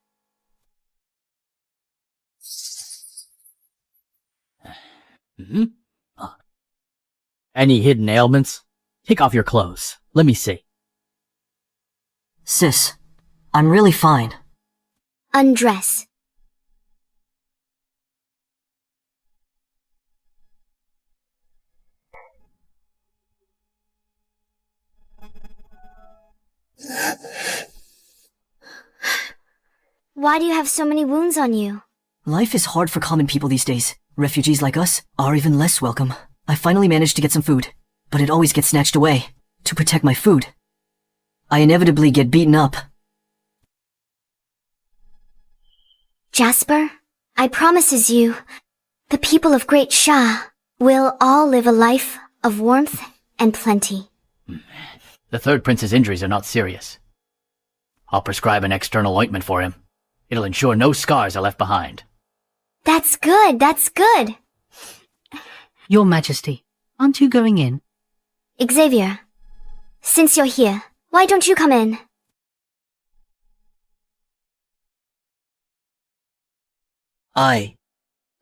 E: Any hidden ailments? Take off your clothes. Let me see.
K: Sis, I'm really fine.
A: Undress. Why do you have so many wounds on you?
K: Life is hard for common people these days. Refugees like us are even less welcome. I finally managed to get some food, but it always gets snatched away. To protect my food, I inevitably get beaten up.
A: Jasper, I promises you, the people of Great Sha will all live a life of warmth and plenty.
E: The third prince's injuries are not serious. I'll prescribe an external ointment for him. It'll ensure no scars are left behind.
A: That's good, that's good.
B: Your Majesty, aren't you going in?
A: Xavier, since you're here, why don't you come in?
C: I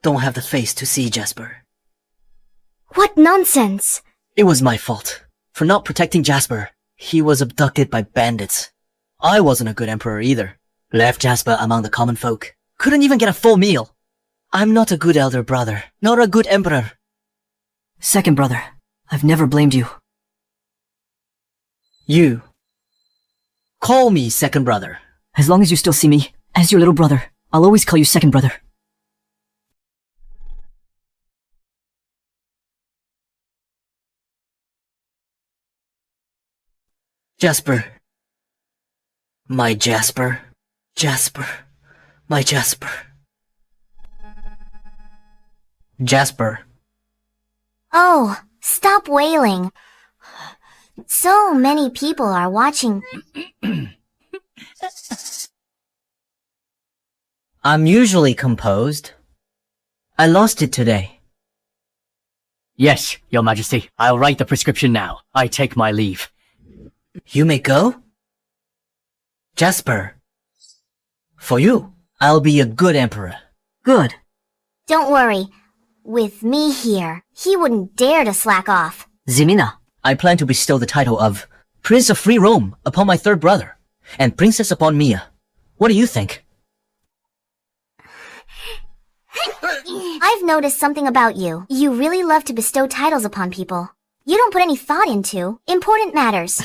C: don't have the face to see Jasper.
A: What nonsense!
C: It was my fault. For not protecting Jasper, he was abducted by bandits. I wasn't a good emperor either. Left Jasper among the common folk. Couldn't even get a full meal. I'm not a good elder brother, nor a good emperor.
K: Second brother, I've never blamed you.
C: You. Call me second brother.
K: As long as you still see me as your little brother, I'll always call you second brother.
C: Jasper. My Jasper. Jasper. My Jasper. Jasper.
A: Oh, stop wailing. So many people are watching.
C: I'm usually composed. I lost it today.
E: Yes, your majesty. I'll write the prescription now. I take my leave.
C: You may go? Jasper. For you, I'll be a good emperor.
K: Good.
A: Don't worry. With me here, he wouldn't dare to slack off.
K: Zimina.
C: I plan to bestow the title of Prince of Free Rome upon my third brother, and Princess upon Mia. What do you think?
A: I've noticed something about you. You really love to bestow titles upon people. You don't put any thought into important matters.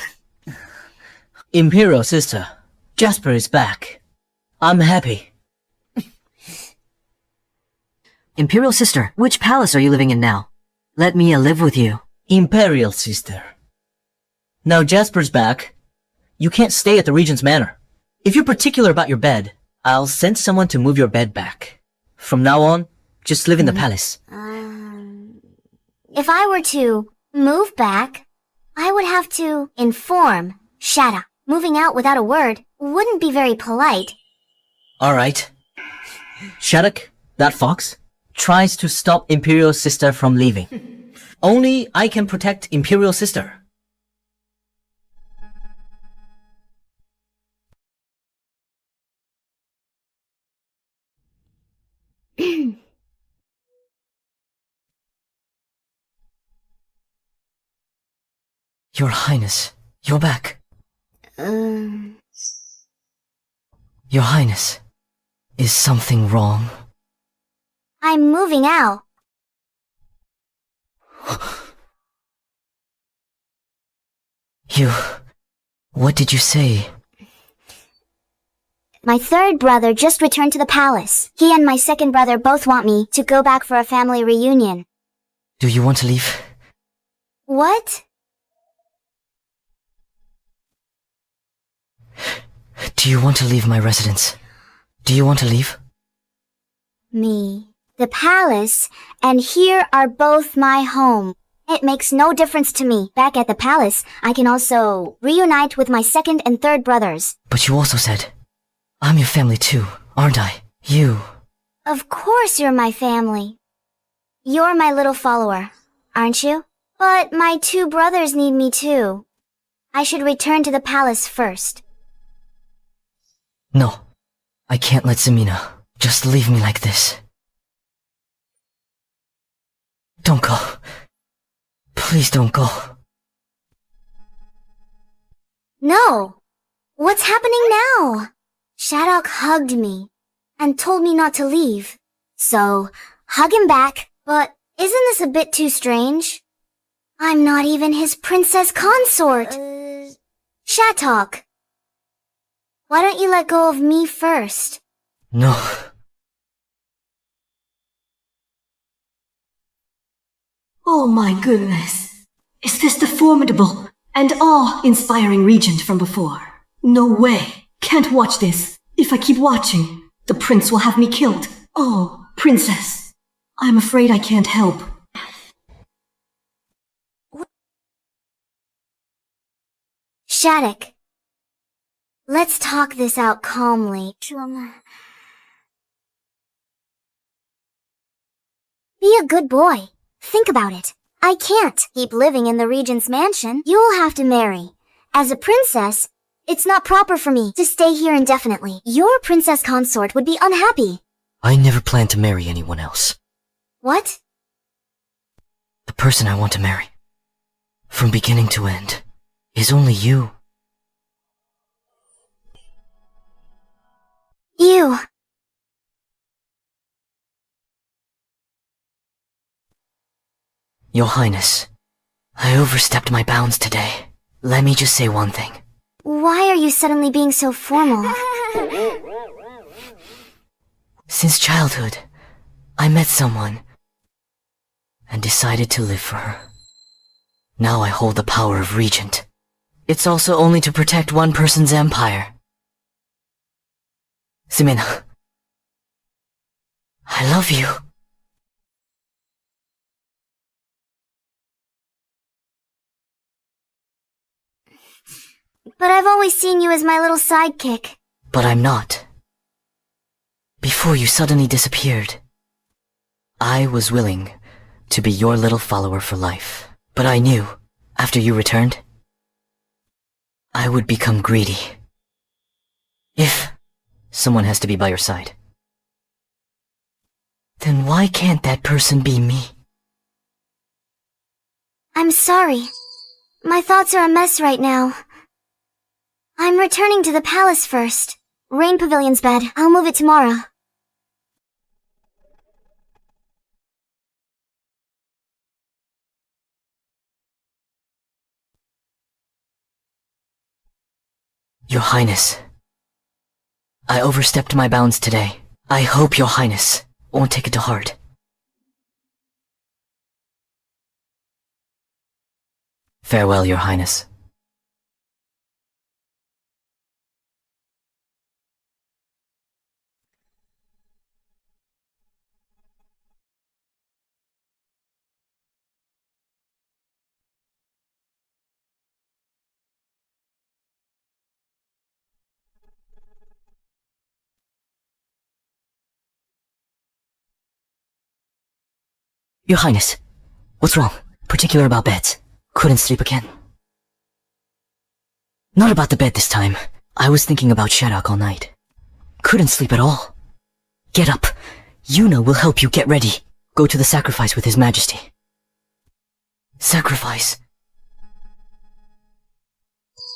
C: Imperial sister, Jasper is back. I'm happy.
K: Imperial sister, which palace are you living in now? Let Mia live with you.
C: Imperial sister. Now Jasper's back. You can't stay at the Regent's Manor. If you're particular about your bed, I'll send someone to move your bed back. From now on, just live in the palace.
A: If I were to move back, I would have to inform Shada. Moving out without a word wouldn't be very polite.
C: Alright. Shattuck, that fox, tries to stop Imperial Sister from leaving. Only I can protect Imperial Sister.
K: Your Highness, you're back. Your Highness, is something wrong?
A: I'm moving out.
K: What did you say?
A: My third brother just returned to the palace. He and my second brother both want me to go back for a family reunion.
K: Do you want to leave?
A: What?
D: Do you want to leave my residence? Do you want to leave?
A: Me. The palace, and here are both my home. It makes no difference to me. Back at the palace, I can also reunite with my second and third brothers.
D: But you also said, I'm your family too, aren't I? You.
A: Of course you're my family. You're my little follower, aren't you? But my two brothers need me too. I should return to the palace first.
D: No, I can't let Zemina just leave me like this. Don't go. Please don't go.
A: No! What's happening now? Shadok hugged me and told me not to leave. So, hug him back, but isn't this a bit too strange? I'm not even his princess consort. Shatok, why don't you let go of me first?
D: No.
K: Oh my goodness. Is this the formidable and awe-inspiring regent from before? No way. Can't watch this. If I keep watching, the prince will have me killed. Oh, princess. I'm afraid I can't help.
A: Shattuck, let's talk this out calmly. Be a good boy. Think about it. I can't keep living in the regent's mansion. You'll have to marry. As a princess, it's not proper for me to stay here indefinitely. Your princess consort would be unhappy.
D: I never planned to marry anyone else.
A: What?
D: The person I want to marry, from beginning to end, is only you.
A: You.
D: Your Highness, I overstepped my bounds today. Let me just say one thing.
A: Why are you suddenly being so formal?
D: Since childhood, I met someone and decided to live for her. Now I hold the power of regent. It's also only to protect one person's empire. Zemina, I love you.
A: But I've always seen you as my little sidekick.
D: But I'm not. Before you suddenly disappeared, I was willing to be your little follower for life. But I knew, after you returned, I would become greedy. If someone has to be by your side, then why can't that person be me?
A: I'm sorry. My thoughts are a mess right now. I'm returning to the palace first. Rain Pavilion's bed. I'll move it tomorrow.
D: Your Highness, I overstepped my bounds today. I hope Your Highness won't take it to heart. Farewell, Your Highness. Your Highness, what's wrong? Particular about beds. Couldn't sleep again. Not about the bed this time. I was thinking about Shadok all night. Couldn't sleep at all. Get up. Yuna will help you get ready. Go to the sacrifice with His Majesty. Sacrifice?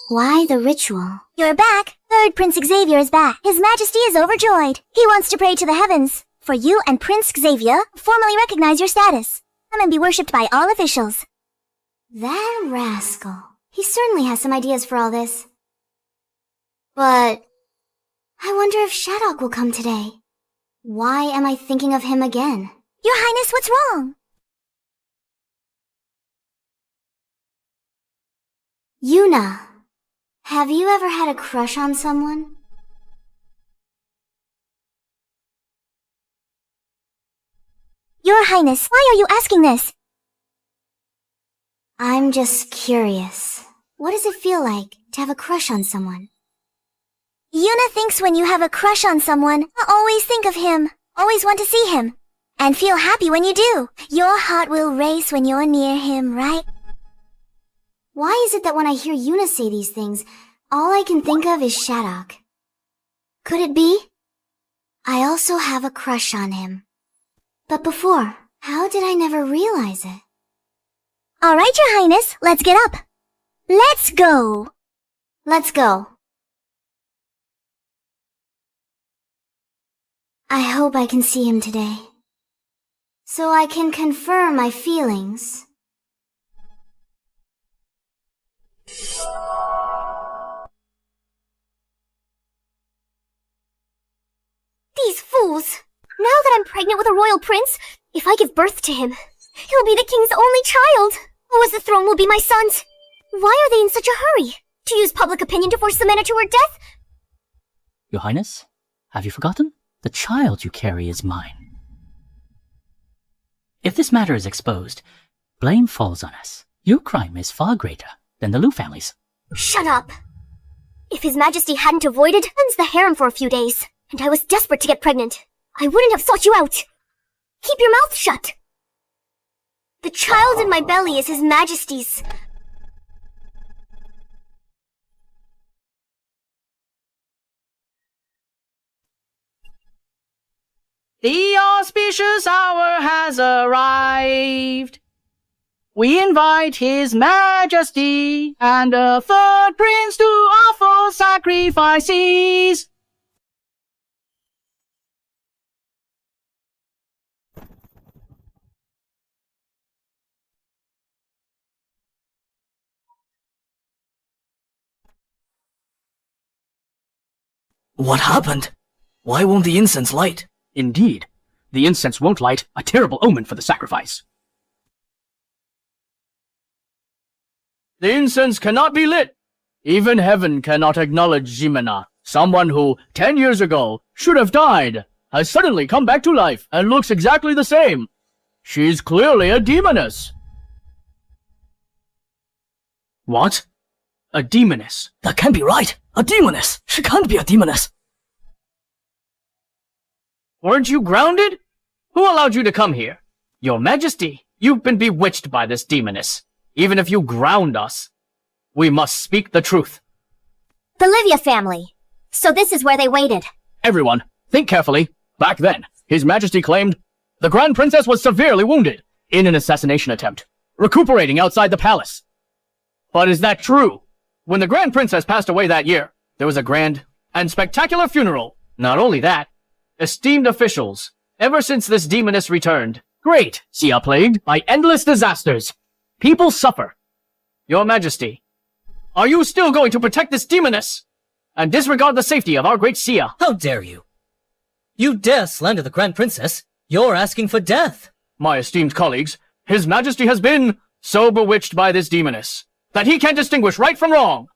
A: Why the ritual? You're back! Third Prince Xavier is back. His Majesty is overjoyed. He wants to pray to the heavens. For you and Prince Xavier, formally recognize your status. Come and be worshipped by all officials. That rascal. He certainly has some ideas for all this. But I wonder if Shadok will come today. Why am I thinking of him again? Your Highness, what's wrong? Yuna, have you ever had a crush on someone? Your Highness, why are you asking this? I'm just curious. What does it feel like to have a crush on someone? Yuna thinks when you have a crush on someone, you always think of him, always want to see him, and feel happy when you do. Your heart will race when you're near him, right? Why is it that when I hear Yuna say these things, all I can think of is Shadok? Could it be? I also have a crush on him. But before, how did I never realize it? Alright, Your Highness, let's get up. Let's go. Let's go. I hope I can see him today, so I can confirm my feelings. These fools! Now that I'm pregnant with a royal prince, if I give birth to him, he'll be the king's only child. Or as the throne will be my son's. Why are they in such a hurry? To use public opinion to force Ximena to her death?
E: Your Highness, have you forgotten? The child you carry is mine. If this matter is exposed, blame falls on us. Your crime is far greater than the Lu family's.
A: Shut up! If His Majesty hadn't avoided, cleanse the harem for a few days, and I was desperate to get pregnant, I wouldn't have sought you out. Keep your mouth shut. The child in my belly is His Majesty's.
B: The auspicious hour has arrived. We invite His Majesty and a third prince to offer sacrifices.
C: What happened? Why won't the incense light?
E: Indeed, the incense won't light, a terrible omen for the sacrifice. The incense cannot be lit. Even heaven cannot acknowledge Ximena, someone who, 10 years ago, should have died, has suddenly come back to life and looks exactly the same. She's clearly a demoness.
C: What?
E: A demoness.
C: That can't be right. A demoness. She can't be a demoness.
E: Weren't you grounded? Who allowed you to come here? Your Majesty, you've been bewitched by this demoness. Even if you ground us, we must speak the truth.
A: The Livia family. So this is where they waited.
E: Everyone, think carefully. Back then, His Majesty claimed the Grand Princess was severely wounded in an assassination attempt, recuperating outside the palace. But is that true? When the Grand Princess passed away that year, there was a grand and spectacular funeral. Not only that, esteemed officials, ever since this demoness returned, great Xia plagued by endless disasters. People suffer. Your Majesty, are you still going to protect this demoness and disregard the safety of our great Xia?
C: How dare you? You dare slander the Grand Princess? You're asking for death.
E: My esteemed colleagues, His Majesty has been so bewitched by this demoness that he can't distinguish right from wrong.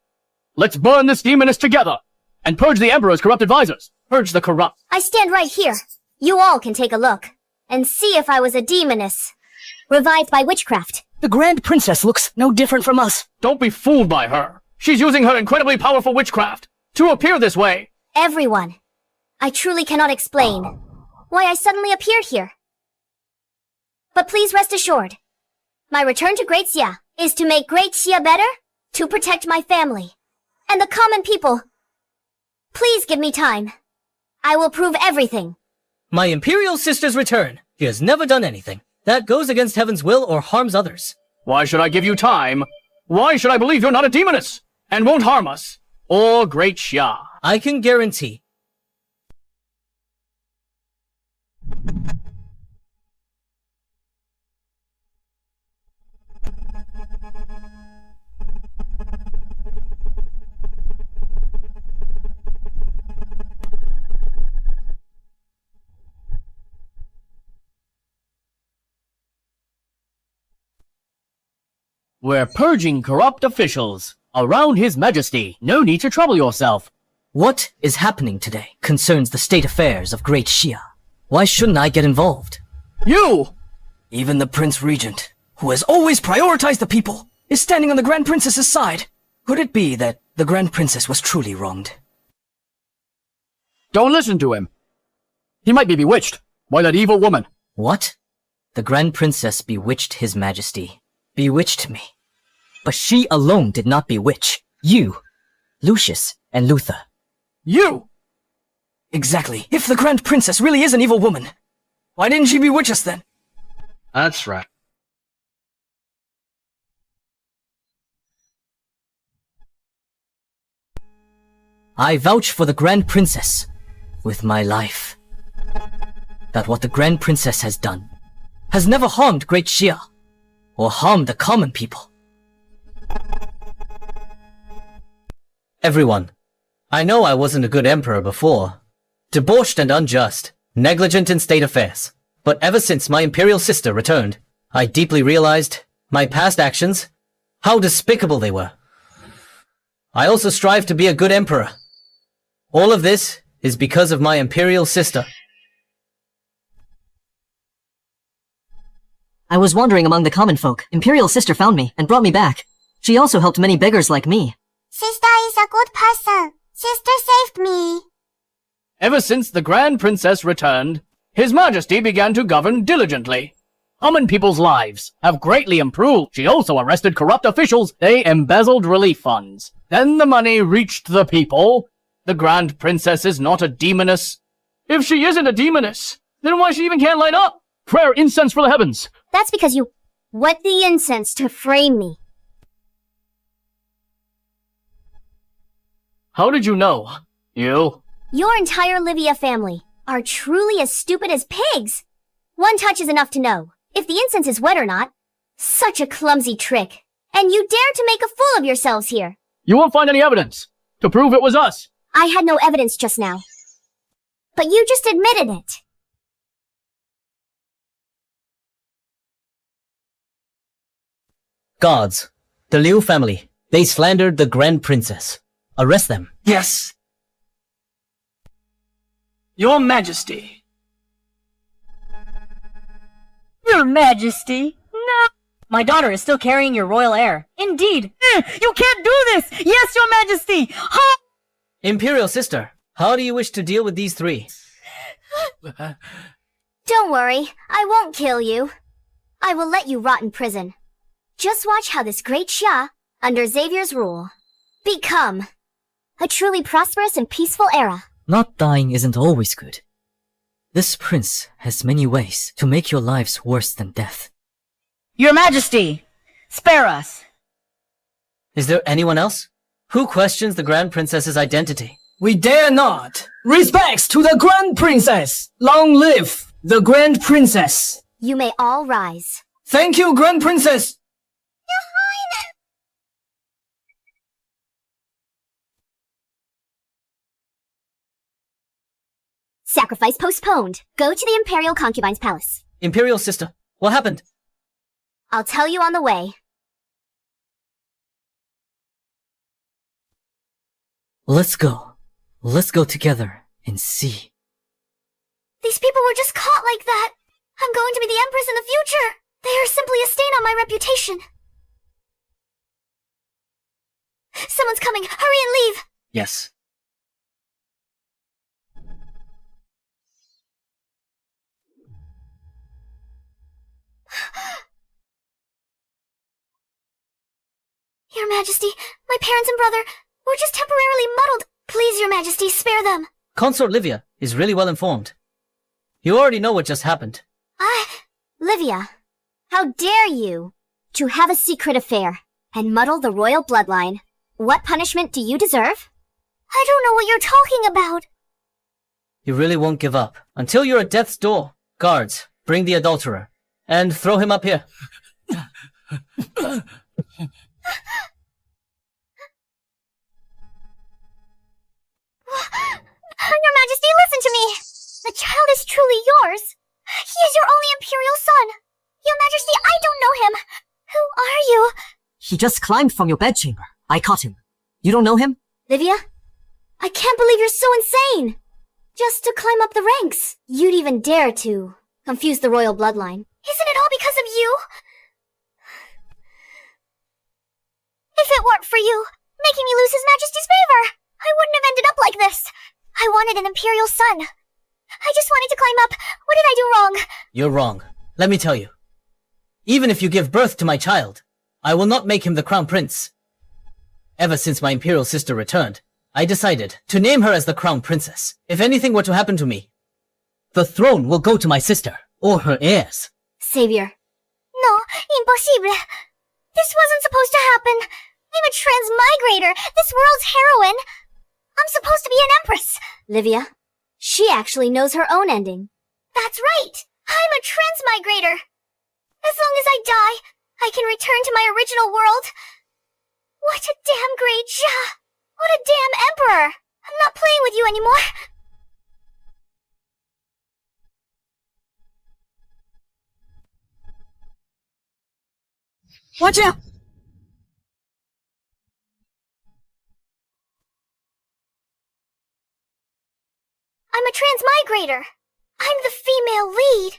E: Let's burn this demoness together and purge the Emperor's corrupt advisors. Purge the corrupt.
A: I stand right here. You all can take a look and see if I was a demoness, revived by witchcraft.
C: The Grand Princess looks no different from us.
E: Don't be fooled by her. She's using her incredibly powerful witchcraft to appear this way.
A: Everyone, I truly cannot explain why I suddenly appeared here. But please rest assured, my return to Great Xia is to make Great Xia better, to protect my family, and the common people. Please give me time. I will prove everything.
C: My Imperial sister's return. She has never done anything that goes against heaven's will or harms others.
E: Why should I give you time? Why should I believe you're not a demoness and won't harm us or Great Xia?
C: I can guarantee.
E: We're purging corrupt officials around His Majesty. No need to trouble yourself.
C: What is happening today concerns the state affairs of Great Xia. Why shouldn't I get involved?
E: You!
D: Even the Prince Regent, who has always prioritized the people, is standing on the Grand Princess's side. Could it be that the Grand Princess was truly wronged?
E: Don't listen to him. He might be bewitched by that evil woman.
C: What? The Grand Princess bewitched His Majesty. Bewitched me. But she alone did not bewitch you, Lucius, and Luther.
E: You!
D: Exactly. If the Grand Princess really is an evil woman, why didn't she bewitch us then?
E: That's right.
C: I vouch for the Grand Princess with my life. That what the Grand Princess has done has never harmed Great Xia, or harmed the common people. Everyone, I know I wasn't a good emperor before. Debauched and unjust, negligent in state affairs. But ever since my imperial sister returned, I deeply realized my past actions, how despicable they were. I also strive to be a good emperor. All of this is because of my imperial sister.
K: I was wandering among the common folk. Imperial Sister found me and brought me back. She also helped many beggars like me.
A: Sister is a good person. Sister saved me.
E: Ever since the Grand Princess returned, His Majesty began to govern diligently. Common people's lives have greatly improved. She also arrested corrupt officials. They embezzled relief funds. Then the money reached the people. The Grand Princess is not a demoness. If she isn't a demoness, then why she even can't light up? Prayer incense for the heavens.
A: That's because you wet the incense to frame me.
E: How did you know? You?
A: Your entire Livia family are truly as stupid as pigs. One touch is enough to know if the incense is wet or not. Such a clumsy trick. And you dare to make a fool of yourselves here.
E: You won't find any evidence to prove it was us.
A: I had no evidence just now. But you just admitted it.
C: Guards, the Liu family, they slandered the Grand Princess. Arrest them.
H: Yes. Your Majesty.
J: Your Majesty? No.
K: My daughter is still carrying your royal heir. Indeed.
F: You can't do this! Yes, Your Majesty! Ha!
C: Imperial sister, how do you wish to deal with these three?
A: Don't worry, I won't kill you. I will let you rot in prison. Just watch how this great Xia, under Xavier's rule, become a truly prosperous and peaceful era.
K: Not dying isn't always good. This prince has many ways to make your lives worse than death.
F: Your Majesty, spare us.
C: Is there anyone else? Who questions the Grand Princess's identity?
D: We dare not! Respects to the Grand Princess! Long live the Grand Princess!
A: You may all rise.
D: Thank you, Grand Princess!
A: Sacrifice postponed. Go to the Imperial Concubine's Palace.
C: Imperial sister, what happened?
A: I'll tell you on the way.
K: Let's go. Let's go together and see.
A: These people were just caught like that. I'm going to be the Empress in the future. They are simply a stain on my reputation. Someone's coming. Hurry and leave.
C: Yes.
A: Your Majesty, my parents and brother were just temporarily muddled. Please, Your Majesty, spare them.
C: Consort Livia is really well informed. You already know what just happened.
A: Livia, how dare you to have a secret affair and muddle the royal bloodline? What punishment do you deserve? I don't know what you're talking about.
C: You really won't give up until you're at death's door. Guards, bring the adulterer and throw him up here.
A: Your Majesty, listen to me! The child is truly yours. He is your only imperial son. Your Majesty, I don't know him. Who are you?
K: He just climbed from your bedchamber. I caught him. You don't know him?
A: Livia? I can't believe you're so insane. Just to climb up the ranks. You'd even dare to confuse the royal bloodline. Isn't it all because of you? If it weren't for you, making me lose His Majesty's favor, I wouldn't have ended up like this. I wanted an imperial son. I just wanted to climb up. What did I do wrong?
C: You're wrong. Let me tell you. Even if you give birth to my child, I will not make him the crown prince. Ever since my imperial sister returned, I decided to name her as the crown princess. If anything were to happen to me, the throne will go to my sister, or her heirs.
A: Savior. No, impossible. This wasn't supposed to happen. I'm a transmigrator, this world's heroine. I'm supposed to be an empress.
L: Livia, she actually knows her own ending.
A: That's right. I'm a transmigrator. As long as I die, I can return to my original world. What a damn great job. What a damn emperor. I'm not playing with you anymore.
F: Watch out!
A: I'm a transmigrator. I'm the female lead.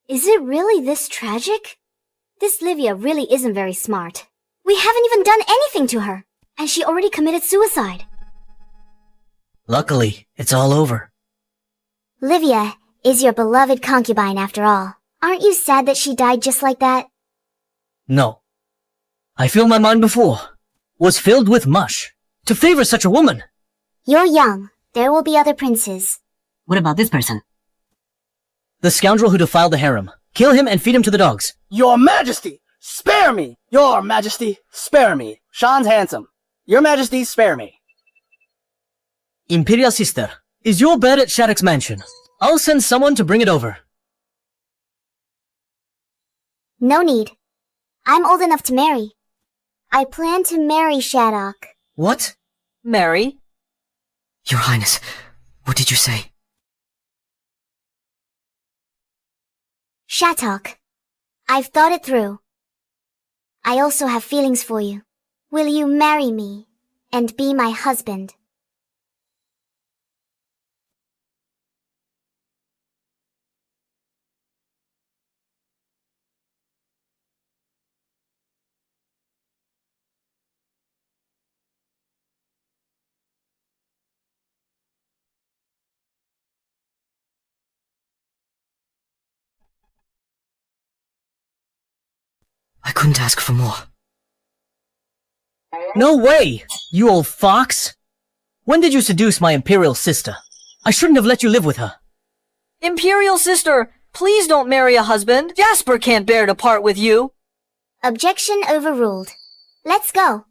L: Is it really this tragic? This Livia really isn't very smart. We haven't even done anything to her, and she already committed suicide.
C: Luckily, it's all over.
A: Livia is your beloved concubine after all. Aren't you sad that she died just like that?
C: No. I feel my mind before was filled with mush. To favor such a woman.
A: You're young. There will be other princes.
K: What about this person?
C: The scoundrel who defiled the harem. Kill him and feed him to the dogs.
H: Your Majesty, spare me! Your Majesty, spare me. Sean's handsome. Your Majesty, spare me.
C: Imperial sister, is your bed at Shattuck's mansion? I'll send someone to bring it over.
A: No need. I'm old enough to marry. I plan to marry Shattuck.
C: What?
K: Marry? Your Highness, what did you say?
A: Shattuck, I've thought it through. I also have feelings for you. Will you marry me and be my husband?
K: I couldn't ask for more.
C: No way, you old fox! When did you seduce my imperial sister? I shouldn't have let you live with her.
K: Imperial sister, please don't marry a husband. Jasper can't bear to part with you.
A: Objection overruled. Let's go.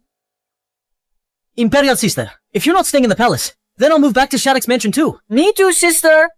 C: Imperial sister, if you're not staying in the palace, then I'll move back to Shattuck's mansion too.
K: Me too, sister.